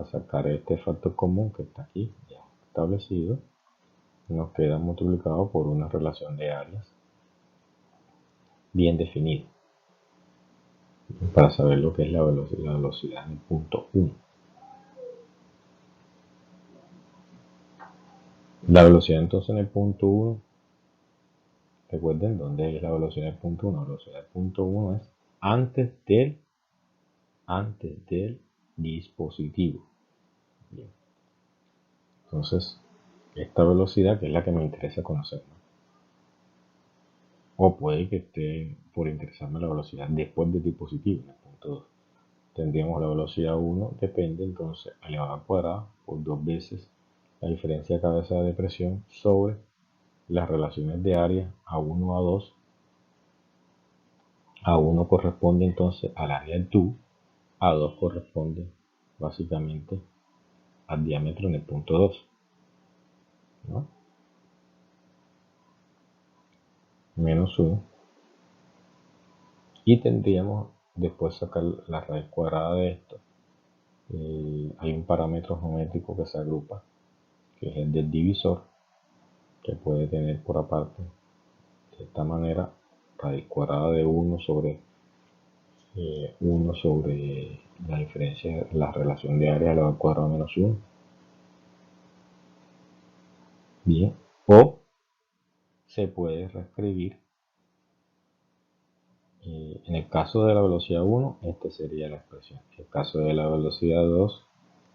A sacar este factor común que está aquí ya establecido, nos queda multiplicado por una relación de áreas bien definida para saber lo que es la velocidad en el punto 1. La velocidad entonces en el punto 1, recuerden dónde es la velocidad del punto 1. La velocidad del punto 1 es antes del dispositivo. Bien. Entonces, esta velocidad, que es la que me interesa conocer, ¿no? O puede que esté por interesarme la velocidad después del dispositivo, en el punto 2. Tendríamos la velocidad 1, depende entonces elevado al cuadrado por 2 veces la diferencia de cabeza de presión sobre las relaciones de área A1, A2. A1 corresponde entonces al área del tubo, A2 corresponde básicamente al diámetro en el punto 2, ¿no? Menos 1. Y tendríamos después sacar la raíz cuadrada de esto. Hay un parámetro geométrico que se agrupa, que es el del divisor, que puede tener por aparte de esta manera raíz cuadrada de 1 sobre la diferencia, la relación de área elevado al cuadrado menos 1. Bien, o se puede reescribir, en el caso de la velocidad 1, esta sería la expresión. En el caso de la velocidad 2,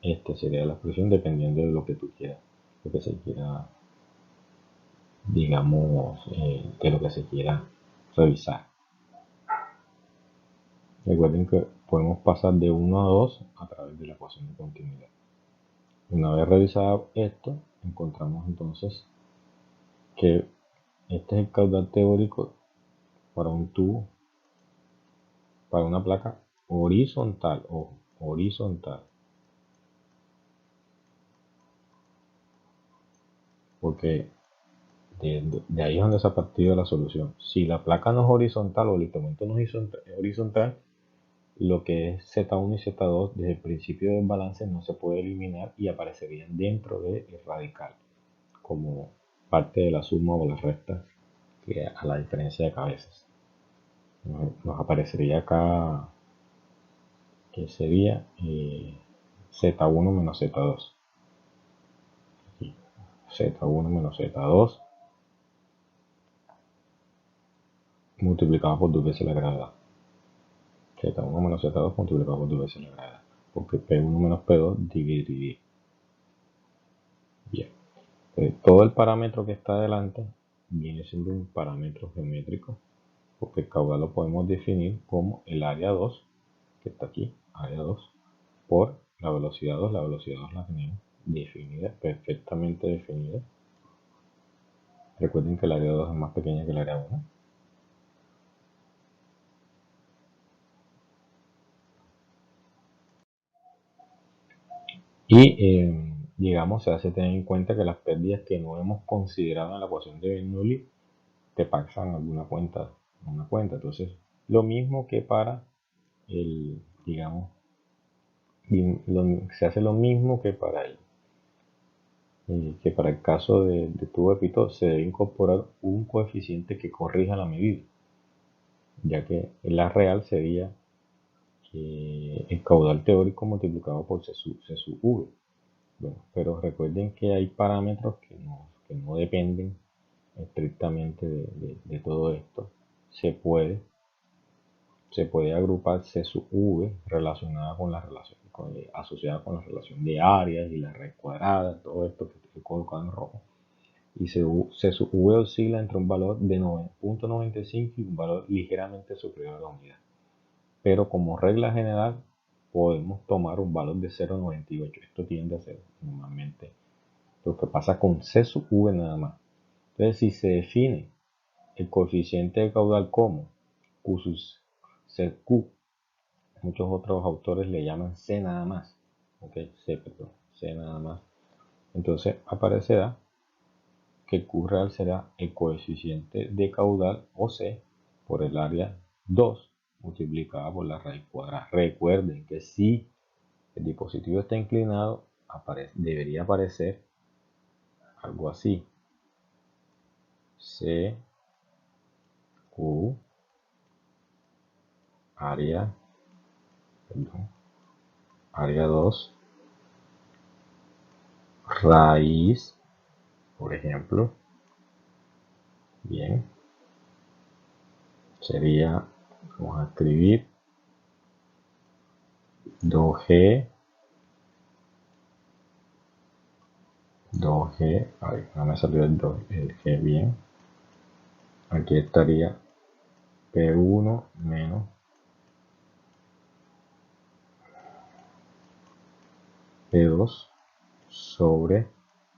esta sería la expresión, dependiendo de lo que tú quieras, lo que se quiera, digamos, de lo que se quiera revisar. Recuerden que podemos pasar de 1 a 2 a través de la ecuación de continuidad. Una vez revisado esto, encontramos entonces que este es el caudal teórico para un tubo, para una placa horizontal, ojo, horizontal. Porque de ahí es donde se ha partido la solución. Si la placa no es horizontal o el instrumento no es horizontal, lo que es Z1 y Z2 desde el principio del balance no se puede eliminar y aparecerían dentro del radical como parte de la suma o la resta a la diferencia de cabezas. Nos aparecería acá que sería Z1 menos Z2. Z1 menos Z2 multiplicado por 2 veces la gravedad. Z1 menos Z2 multiplicado por 2 veces la gravedad. Porque P1 menos P2 divide y divide. Bien. Todo el parámetro que está adelante viene siendo un parámetro geométrico, porque el caudal lo podemos definir como el área 2, que está aquí, área 2, por la velocidad 2. La velocidad 2 la tenemos definida, perfectamente definida. Recuerden que el área 2 es más pequeña que el área 1. Y digamos, se hace tener en cuenta que las pérdidas que no hemos considerado en la ecuación de Bernoulli te pasan alguna cuenta, una cuenta. Entonces, lo mismo que para el, digamos, se hace lo mismo que para el caso de tubo de Pitot. Se debe incorporar un coeficiente que corrija la medida, ya que la real sería el caudal teórico multiplicado por C sub V. Bueno, pero recuerden que hay parámetros que no dependen estrictamente de todo esto. Se puede agrupar C sub V relacionada con la relación, asociada con la relación de áreas y la raíz cuadrada, todo esto que estoy colocado en rojo. Y C sub V oscila entre un valor de 9.95 y un valor ligeramente superior a la unidad. Pero como regla general podemos tomar un valor de 0.98. Esto tiende a ser normalmente lo que pasa con C sub V nada más. Entonces, si se define el coeficiente de caudal como Q sub CQ, muchos otros autores le llaman C nada más, C nada más, entonces aparecerá que el Q real será el coeficiente de caudal, o C, por el área 2 multiplicada por la raíz cuadrada. Recuerden que si el dispositivo está inclinado, debería aparecer algo así: C, Q, área 2, raíz, por ejemplo. Bien, sería, vamos a escribir 2G, ay, no me salió el G bien. Aquí estaría P1 menos P2 sobre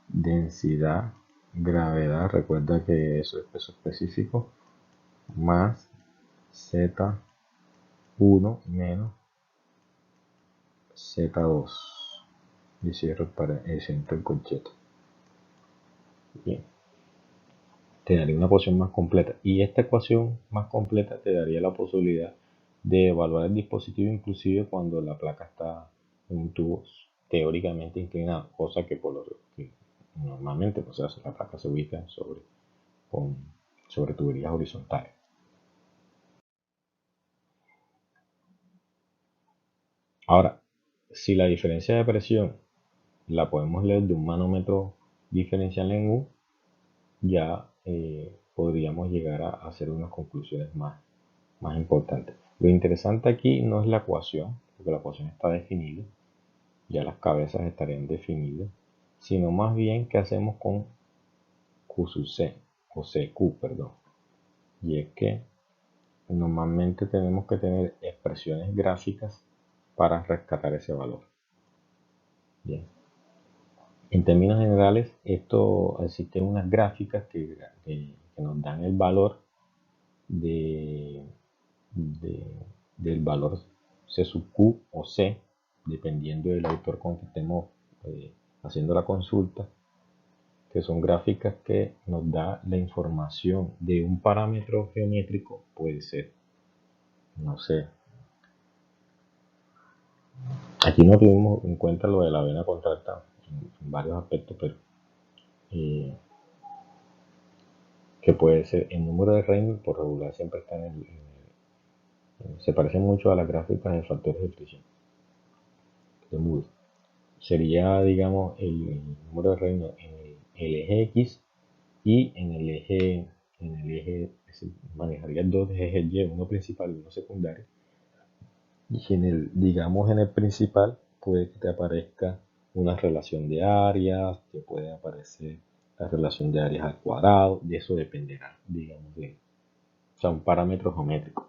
densidad, gravedad, recuerda que eso es peso específico, más Z1 menos Z2. Y cierro el centro del concheto. Bien, te daría una ecuación más completa, y esta ecuación más completa te daría la posibilidad de evaluar el dispositivo inclusive cuando la placa está en un tubo teóricamente inclinado, cosa que normalmente pues, la placa se ubica sobre tuberías horizontales. Ahora, si la diferencia de presión la podemos leer de un manómetro diferencial en U, ya podríamos llegar a hacer unas conclusiones más importantes. Lo interesante aquí no es la ecuación, porque la ecuación está definida, ya las cabezas estarían definidas, sino más bien qué hacemos con Q sub C, o CQ, perdón. Y es que normalmente tenemos que tener expresiones gráficas para rescatar ese valor. Bien. En términos generales, existen unas gráficas que nos dan el valor del valor C sub Q o C, dependiendo del autor con que estemos haciendo la consulta, que son gráficas que nos da la información de un parámetro geométrico. Puede ser, no sé, aquí no tuvimos en cuenta lo de la vena contracta en varios aspectos, pero que puede ser el número de Reynolds, por regular siempre está se parece mucho a las gráficas de factores de fricción de Moore. Sería, digamos, el número de Reynolds en el eje X, y en el eje manejaría dos ejes Y, uno principal y uno secundario. Y digamos en el principal puede que te aparezca una relación de áreas, te puede aparecer la relación de áreas al cuadrado, de eso dependerá, digamos, son parámetros geométricos.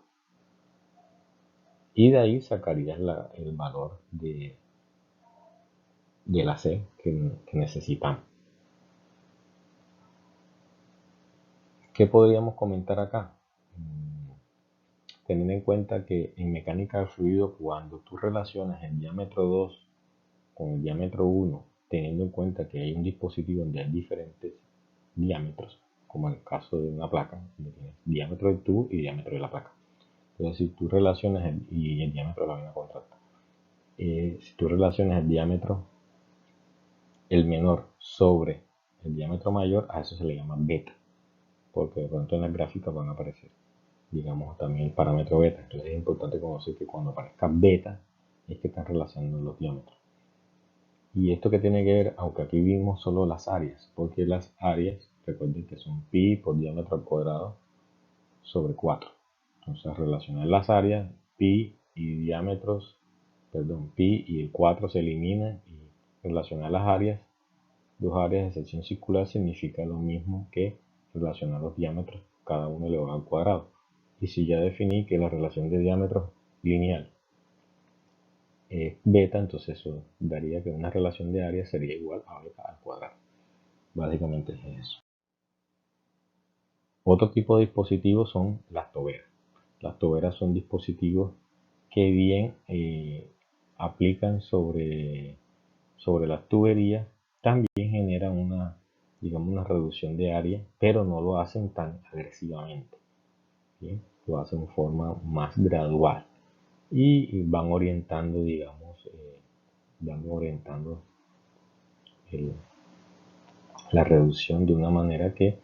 Y de ahí sacarías el valor de la C que necesitamos. ¿Qué podríamos comentar acá? Teniendo en cuenta que en mecánica del fluido, cuando tú relacionas el diámetro 2 con el diámetro 1, teniendo en cuenta que hay un dispositivo donde hay diferentes diámetros, como en el caso de una placa, donde tienes diámetro del tubo y diámetro de la placa. Entonces, si tú relacionas el diámetro de la vaina contrasta, si tú relacionas el diámetro, el menor, sobre el diámetro mayor, a eso se le llama beta, porque de pronto en las gráficas van a aparecer, digamos, también el parámetro beta. Entonces es importante conocer que cuando aparezca beta es que están relacionando los diámetros. Y esto que tiene que ver, aunque aquí vimos solo las áreas, porque las áreas, recuerden que son pi por diámetro al cuadrado sobre 4. Entonces relacionar las áreas, pi y diámetros, perdón, pi y el 4 se eliminan, y relacionar las áreas, dos áreas de sección circular, significa lo mismo que relacionar los diámetros, cada uno elevado al cuadrado. Y si ya definí que la relación de diámetros lineal es beta, entonces eso daría que una relación de área sería igual a beta al cuadrado. Básicamente es eso. Otro tipo de dispositivos son las toberas. Las toberas son dispositivos que bien aplican sobre las tuberías, también generan digamos, una reducción de área, pero no lo hacen tan agresivamente. ¿Bien? Lo hacen de forma más gradual y van orientando, digamos, la reducción de una manera que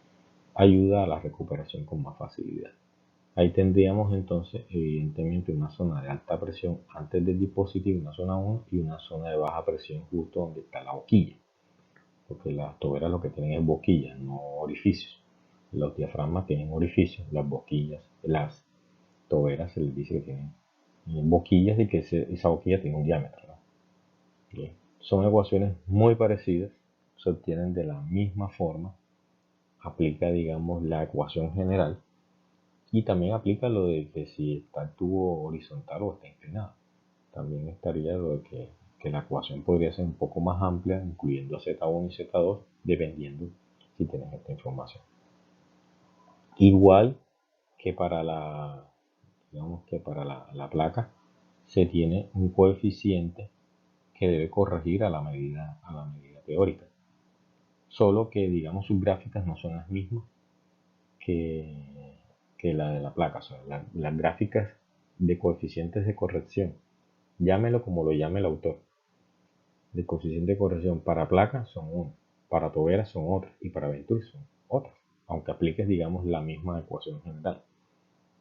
ayuda a la recuperación con más facilidad. Ahí tendríamos entonces evidentemente una zona de alta presión antes del dispositivo, una zona 1, y una zona de baja presión justo donde está la boquilla, porque las toberas lo que tienen es boquillas, no orificios. Los diafragmas tienen orificios, las boquillas, las toberas se les dice que tienen boquillas y que esa boquilla tiene un diámetro, ¿no? Bien. Son ecuaciones muy parecidas, se obtienen de la misma forma, aplica, digamos, la ecuación general, y también aplica lo de que si está el tubo horizontal o está inclinado. También estaría lo de que la ecuación podría ser un poco más amplia, incluyendo Z1 y Z2, dependiendo si tienes esta información. Igual que para digamos que para la placa, se tiene un coeficiente que debe corregir a la medida teórica. Solo que, digamos, sus gráficas no son las mismas que la de la placa. O sea, las gráficas de coeficientes de corrección, llámelo como lo llame el autor, de coeficiente de corrección para placa son uno, para toberas son otras y para Venturi son otras, aunque apliques, digamos, la misma ecuación general.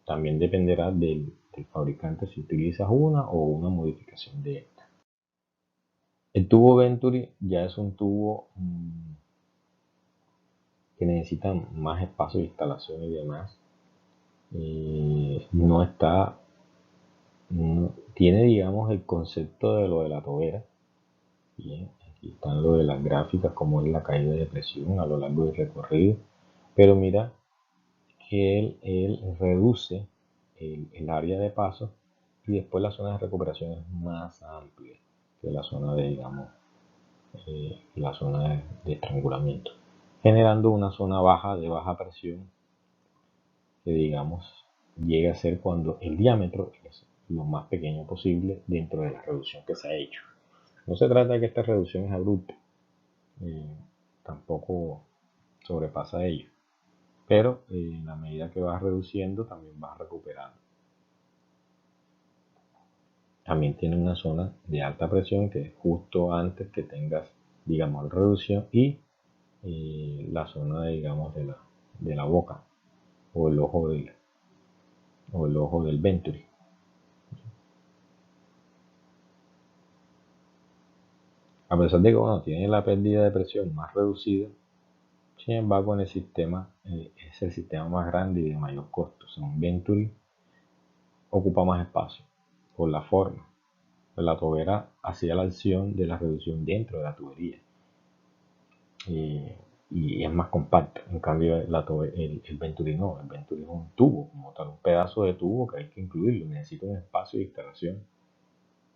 También dependerá del fabricante si utilizas una o una modificación de esta. El tubo Venturi ya es un tubo que necesita más espacio de instalación y demás. No está, tiene, digamos, el concepto de lo de la tobera. Bien, aquí están lo de las gráficas, como es la caída de presión a lo largo del recorrido. Pero mira que él reduce el área de paso, y después la zona de recuperación es más amplia que la zona de, digamos, la zona de estrangulamiento, generando una zona baja de baja presión que, digamos, llega a ser cuando el diámetro es lo más pequeño posible dentro de la reducción que se ha hecho. No se trata de que esta reducción es abrupta, tampoco sobrepasa ello, pero en la medida que vas reduciendo también vas recuperando. También tiene una zona de alta presión que es justo antes que tengas, digamos, la reducción, y la zona de, digamos, de la boca o el ojo del Venturi. A pesar de que, bueno, tiene la pérdida de presión más reducida, sin embargo, en el sistema es el sistema más grande y de mayor costo. O sea, un Venturi ocupa más espacio por la forma. La tobera hacía la acción de la reducción dentro de la tubería y es más compacto. En cambio, el Venturi no, el Venturi es un tubo, como tal, un pedazo de tubo que hay que incluirlo. Necesita un espacio de instalación.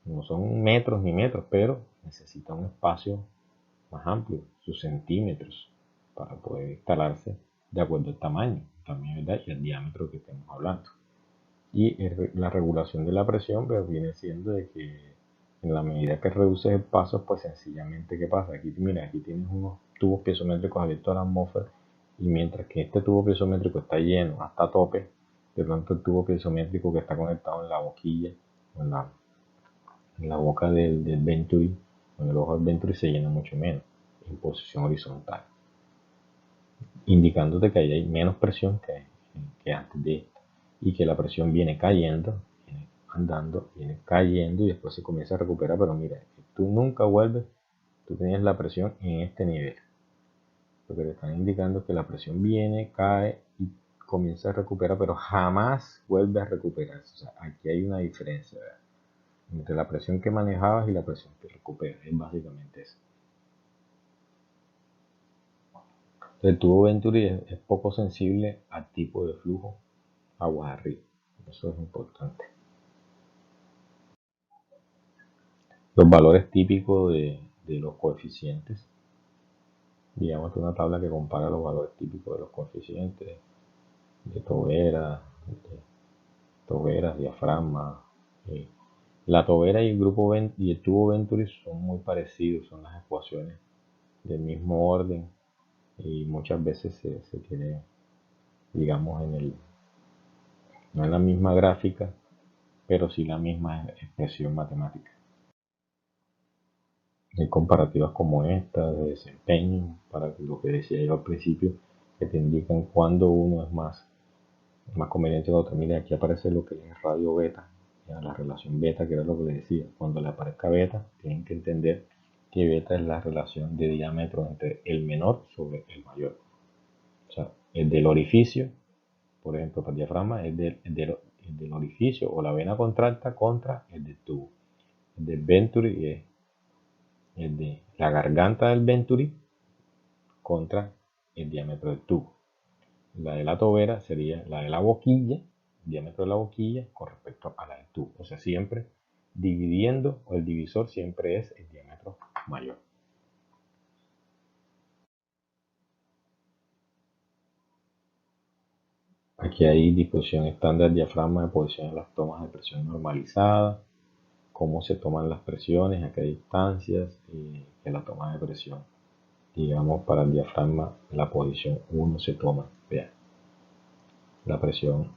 No son metros ni metros, pero necesita un espacio más amplio, sus centímetros, para poder instalarse de acuerdo al tamaño también, ¿verdad? Y al diámetro que estemos hablando. Y la regulación de la presión pues, viene siendo de que en la medida que reduces el paso, pues sencillamente, ¿qué pasa? Aquí, mira, aquí tienes unos tubos piezométricos abiertos a la atmósfera y mientras que este tubo piezométrico está lleno hasta tope, de pronto el tubo piezométrico que está conectado en la boquilla, en la boca del Venturi, en el ojo del Venturi se llena mucho menos en posición horizontal, indicándote que ahí hay menos presión que antes de esta y que la presión viene cayendo, viene andando, viene cayendo y después se comienza a recuperar, pero mira, tú nunca vuelves, tú tienes la presión en este nivel, lo que te están indicando es que la presión viene, cae y comienza a recuperar, pero jamás vuelve a recuperarse, o sea, aquí hay una diferencia, ¿verdad? Entre la presión que manejabas y la presión que recuperas, es básicamente eso. El tubo Venturi es poco sensible al tipo de flujo aguas arriba. Eso es importante. Los valores típicos de los coeficientes. Digamos que una tabla que compara los valores típicos de los coeficientes de toberas, diafragma. La tobera y y el tubo Venturi son muy parecidos, son las ecuaciones del mismo orden y muchas veces se tiene, digamos, no en la misma gráfica, pero sí la misma expresión matemática. Hay comparativas como esta de desempeño, para lo que decía yo al principio, que te indican cuándo uno es más conveniente que otro. Mira, aquí aparece lo que es radio beta, ya, la relación beta, que era lo que le decía. Cuando le aparezca beta, tienen que entender que beta es la relación de diámetro entre el menor sobre el mayor. O sea, el del orificio, por ejemplo, para el diafragma, es del orificio o la vena contracta contra el del tubo. El del venturi es el de la garganta del venturi contra el diámetro del tubo. La de la tobera sería la de la boquilla, el diámetro de la boquilla con respecto a la del tubo. O sea, siempre dividiendo, o el divisor siempre es el diámetro mayor. Aquí hay disposición estándar diafragma de posición de las tomas de presión normalizada, cómo se toman las presiones, a qué distancias, que la toma de presión. Digamos, para el diafragma, la posición 1 se toma, vean, la presión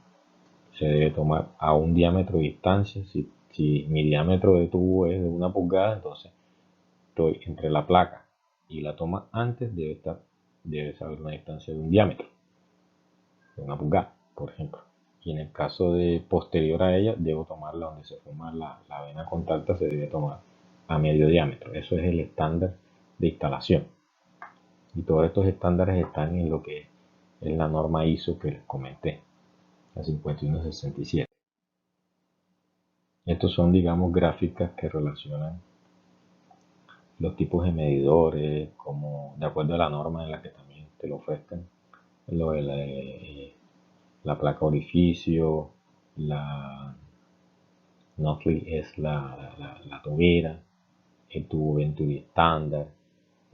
se debe tomar a un diámetro de distancia. Si mi diámetro de tubo es de 1 pulgada, entonces estoy entre la placa y la toma antes debe saber una distancia de un diámetro, de 1 pulgada, por ejemplo. Y en el caso de posterior a ella, debo tomarla donde se forma la vena contacta, se debe tomar a medio diámetro. Eso es el estándar de instalación. Y todos estos estándares están en lo que es la norma ISO que les comenté, la 5167. Estos son, digamos, gráficas que relacionan los tipos de medidores, como de acuerdo a la norma en la que también te lo ofrezcan. Lo de la placa orificio, la Knockley es la tobera, el tubo Venturi estándar,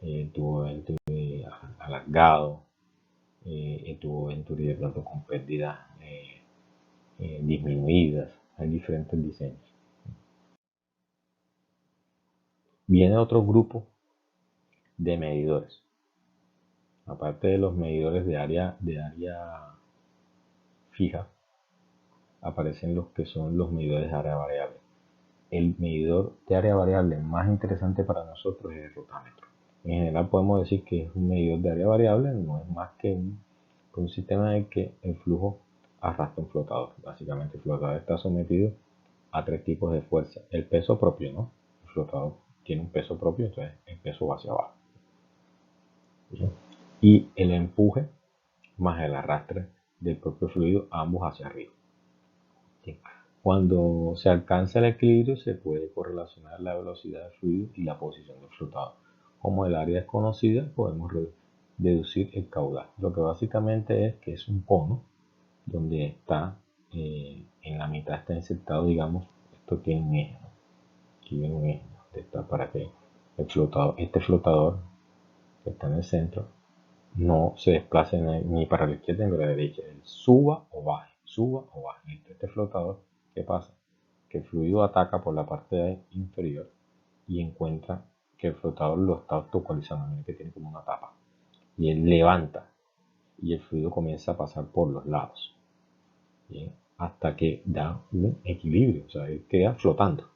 el tubo Venturi alargado, el tubo Venturi de pronto con pérdidas disminuidas. Hay diferentes diseños. Viene otro grupo de medidores. Aparte de los medidores de área fija, aparecen los que son los medidores de área variable. El medidor de área variable más interesante para nosotros es el rotámetro. En general podemos decir que es un medidor de área variable, no es más que un sistema en el que el flujo arrastra un flotador. Básicamente el flotador está sometido a 3 tipos de fuerza. El peso propio, ¿no? El flotador tiene un peso propio, entonces el peso va hacia abajo. ¿Sí? Y el empuje más el arrastre del propio fluido, ambos hacia arriba. ¿Sí? Cuando se alcanza el equilibrio se puede correlacionar la velocidad del fluido y la posición del flotador. Como el área es conocida, podemos deducir el caudal. Lo que básicamente es que es un cono donde está, en la mitad está insertado, digamos, esto tiene un eje, ¿no? Aquí viene un eje, donde está para que este flotador que está en el centro no se desplace ni para la izquierda ni para la derecha, él suba o baje, suba o baje. Este flotador, ¿qué pasa? Que el fluido ataca por la parte inferior y encuentra que el flotador lo está obstaculizando, miren que tiene como una tapa, y él levanta y el fluido comienza a pasar por los lados, ¿bien? Hasta que da un equilibrio, o sea, él queda flotando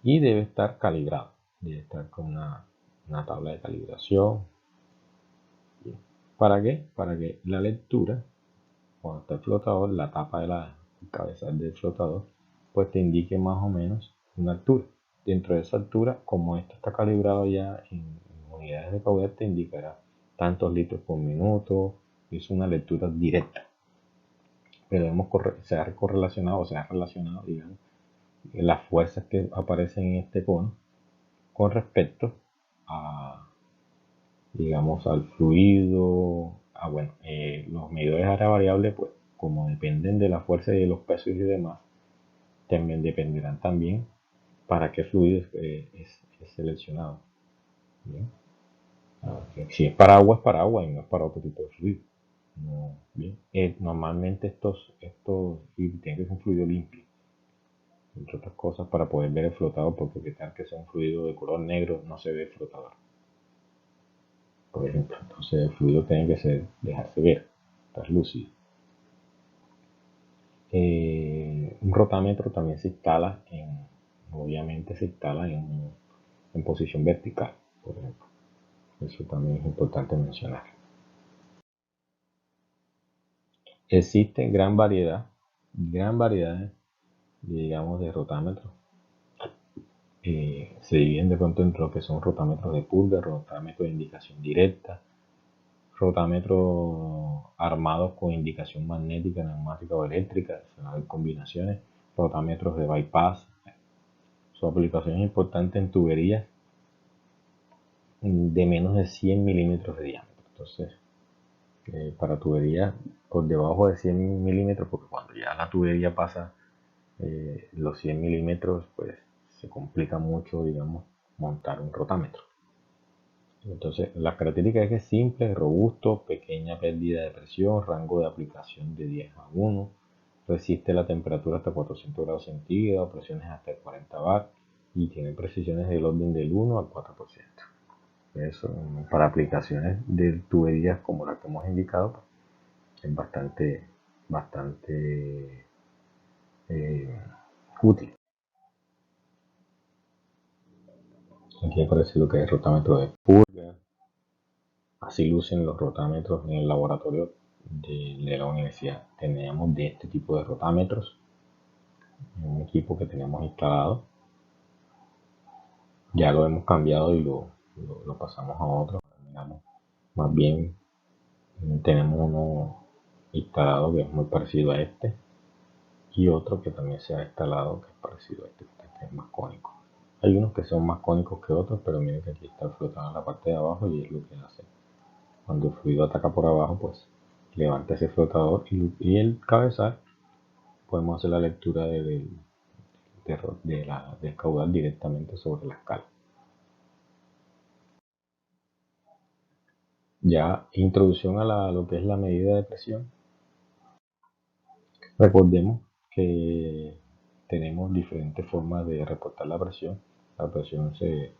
y debe estar calibrado, debe estar con una tabla de calibración. ¿Bien? ¿Para qué? Para que la lectura, cuando está el flotador, la tapa de la cabeza del flotador, pues te indique más o menos una altura. Dentro de esa altura, como esto está calibrado ya en unidades de caudal, te indicará tantos litros por minuto. Es una lectura directa, pero se ha correlacionado, se ha relacionado, digamos, las fuerzas que aparecen en este cono con respecto a, digamos, al fluido. Bueno, los medidores de área variable, pues como dependen de la fuerza y de los pesos y demás, también dependerán también para qué fluido es seleccionado. ¿Bien? Si es para agua y no es para otro tipo de fluido. No, bien. Normalmente estos tienen que ser un fluido limpio, entre otras cosas, para poder ver el flotador, porque qué tal que sea un fluido de color negro, no se ve el flotador, por ejemplo. Entonces el fluido tiene que dejarse ver, translúcido. Un rotámetro también obviamente se instala en posición vertical, por ejemplo. Eso también es importante mencionar. Existe gran variedad, digamos, de rotámetros. Se dividen de pronto entre lo que son rotámetros de purga, rotámetros de indicación directa, rotámetros armados con indicación magnética, neumática o eléctrica, hay combinaciones, rotámetros de bypass. Su aplicación es importante en tuberías de menos de 100 milímetros de diámetro. Entonces, para tuberías por debajo de 100 milímetros, porque cuando ya la tubería pasa los 100 milímetros, pues se complica mucho, digamos, montar un rotámetro. Entonces, la característica es que es simple, robusto, pequeña pérdida de presión, rango de aplicación de 10 a 1, resiste la temperatura hasta 400 grados centígrados, presiones hasta 40 bar y tiene precisiones del orden del 1 al 4%. Eso, para aplicaciones de tuberías como la que hemos indicado, es bastante útil. Aquí aparece lo que es el rotámetro de purga. Así lucen los rotámetros en el laboratorio de la universidad. Teníamos de este tipo de rotámetros en un equipo que teníamos instalado. Ya lo hemos cambiado y lo pasamos a otro. Digamos, más bien tenemos uno instalado que es muy parecido a este y otro que también se ha instalado que es parecido a este es más cónico. Hay unos que son más cónicos que otros, pero miren que aquí está flotando en la parte de abajo y es lo que hace. Cuando el fluido ataca por abajo, pues levanta ese flotador y el cabezal, podemos hacer la lectura del caudal directamente sobre la escala. Ya introducción a lo que es la medida de presión. Recordemos que tenemos diferentes formas de reportar la presión. La presión se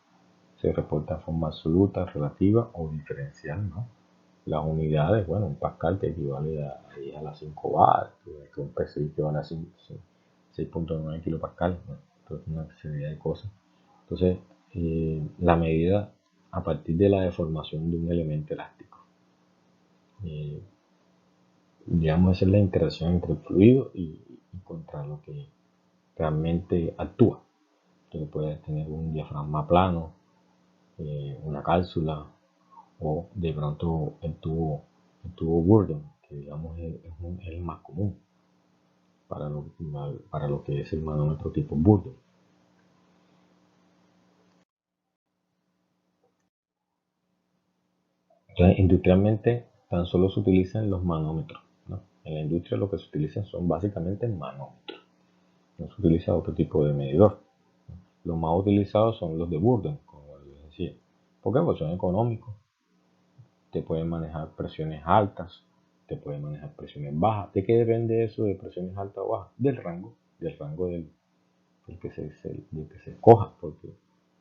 reporta en forma absoluta, relativa o diferencial, ¿no? Las unidades, bueno, un pascal que equivale a 10 a la 5 bar, que un PSI equivale a 6.9 kilopascal, ¿no? Entonces una serie de cosas. Entonces, la medida a partir de la deformación de un elemento elástico. Digamos, esa es la interacción entre el fluido y contra lo que realmente actúa. Entonces puedes tener un diafragma plano, una cápsula o de pronto el tubo Gurdon, que digamos es el más común. para lo que es el manómetro tipo Burden. Entonces, industrialmente tan solo se utilizan los manómetros, ¿no? En la industria lo que se utilizan son básicamente manómetros. No se utiliza otro tipo de medidor. Los más utilizados son los de Burden, como les decía. ¿Por qué? Porque son económicos. Te pueden manejar presiones altas, te pueden manejar presiones bajas. ¿De qué depende eso de presiones altas o bajas? Del rango del que se escoja, porque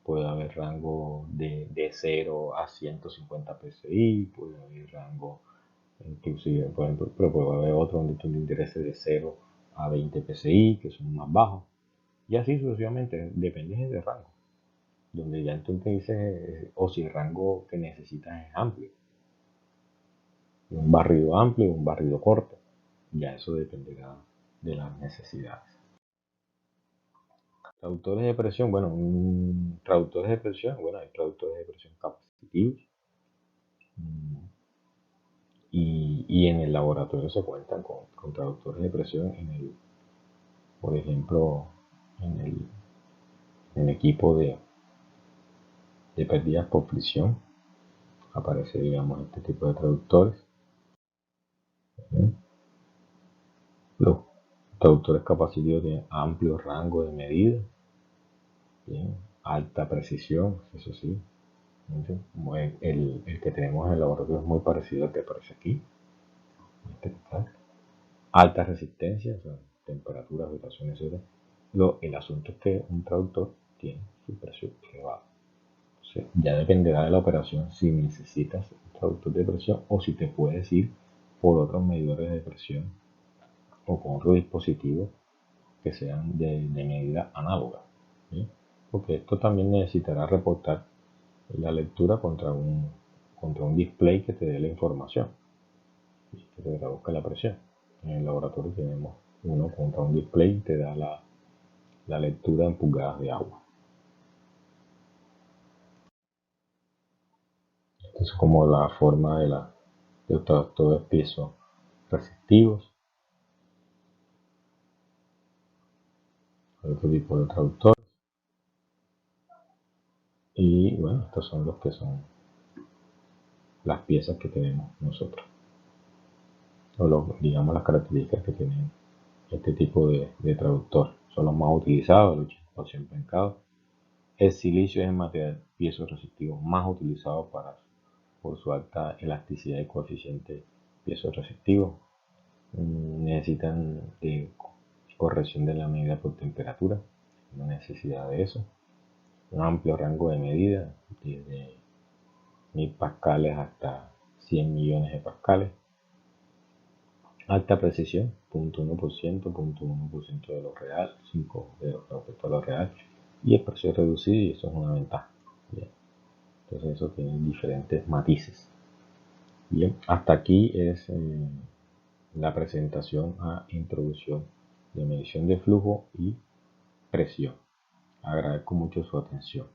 puede haber rango de 0 a 150 psi, puede haber rango inclusive, por ejemplo, pero puede haber otro donde tú le intereses de 0 a 20 psi, que son más bajos, y así sucesivamente, depende del rango, donde ya entonces dices, o si el rango que necesitas es amplio, un barrido amplio o un barrido corto, ya eso dependerá de las necesidades. Traductores de presión, bueno, traductores de presión, bueno, hay traductores de presión capacitivos, y en el laboratorio se cuentan con traductores de presión por ejemplo, en el equipo de pérdidas por fricción, aparece, digamos, este tipo de traductores. Los traductores capacitivos tienen amplio rango de medida, bien, alta precisión, eso sí. El que tenemos en el laboratorio es muy parecido al que aparece aquí. Alta resistencia, o sea, temperatura, vibración, etc. El asunto es que un traductor tiene su precio elevado. O sea, ya dependerá de la operación si necesitas un traductor de presión o si te puedes ir por otros medidores de presión o con otros dispositivos que sean de medida análoga. ¿Sí? Porque esto también necesitará reportar la lectura contra un display que te dé la información, que te traduzca la presión. En el laboratorio tenemos uno contra un display que te da la lectura en pulgadas de agua. Esta es como la forma de los traductores piezo resistivos. Otro tipo de traductor. Y bueno, estos son los que son las piezas que tenemos nosotros. O digamos las características que tienen este tipo de traductor. Son los más utilizados, el 80% en cada. El silicio es el material piezo resistivo más utilizado por su alta elasticidad y coeficiente piezo resistivo. Necesitan corrección de la medida por temperatura, no necesidad de eso. Un amplio rango de medida, desde 1000 pascales hasta 100 millones de pascales. Alta precisión, 0.1%, 0.1% de lo real, 5 de respecto a lo real. Y el precio reducido, y eso es una ventaja. Bien. Entonces eso tiene diferentes matices. Bien, hasta aquí es la presentación a introducción de medición de flujo y presión. Agradezco mucho su atención.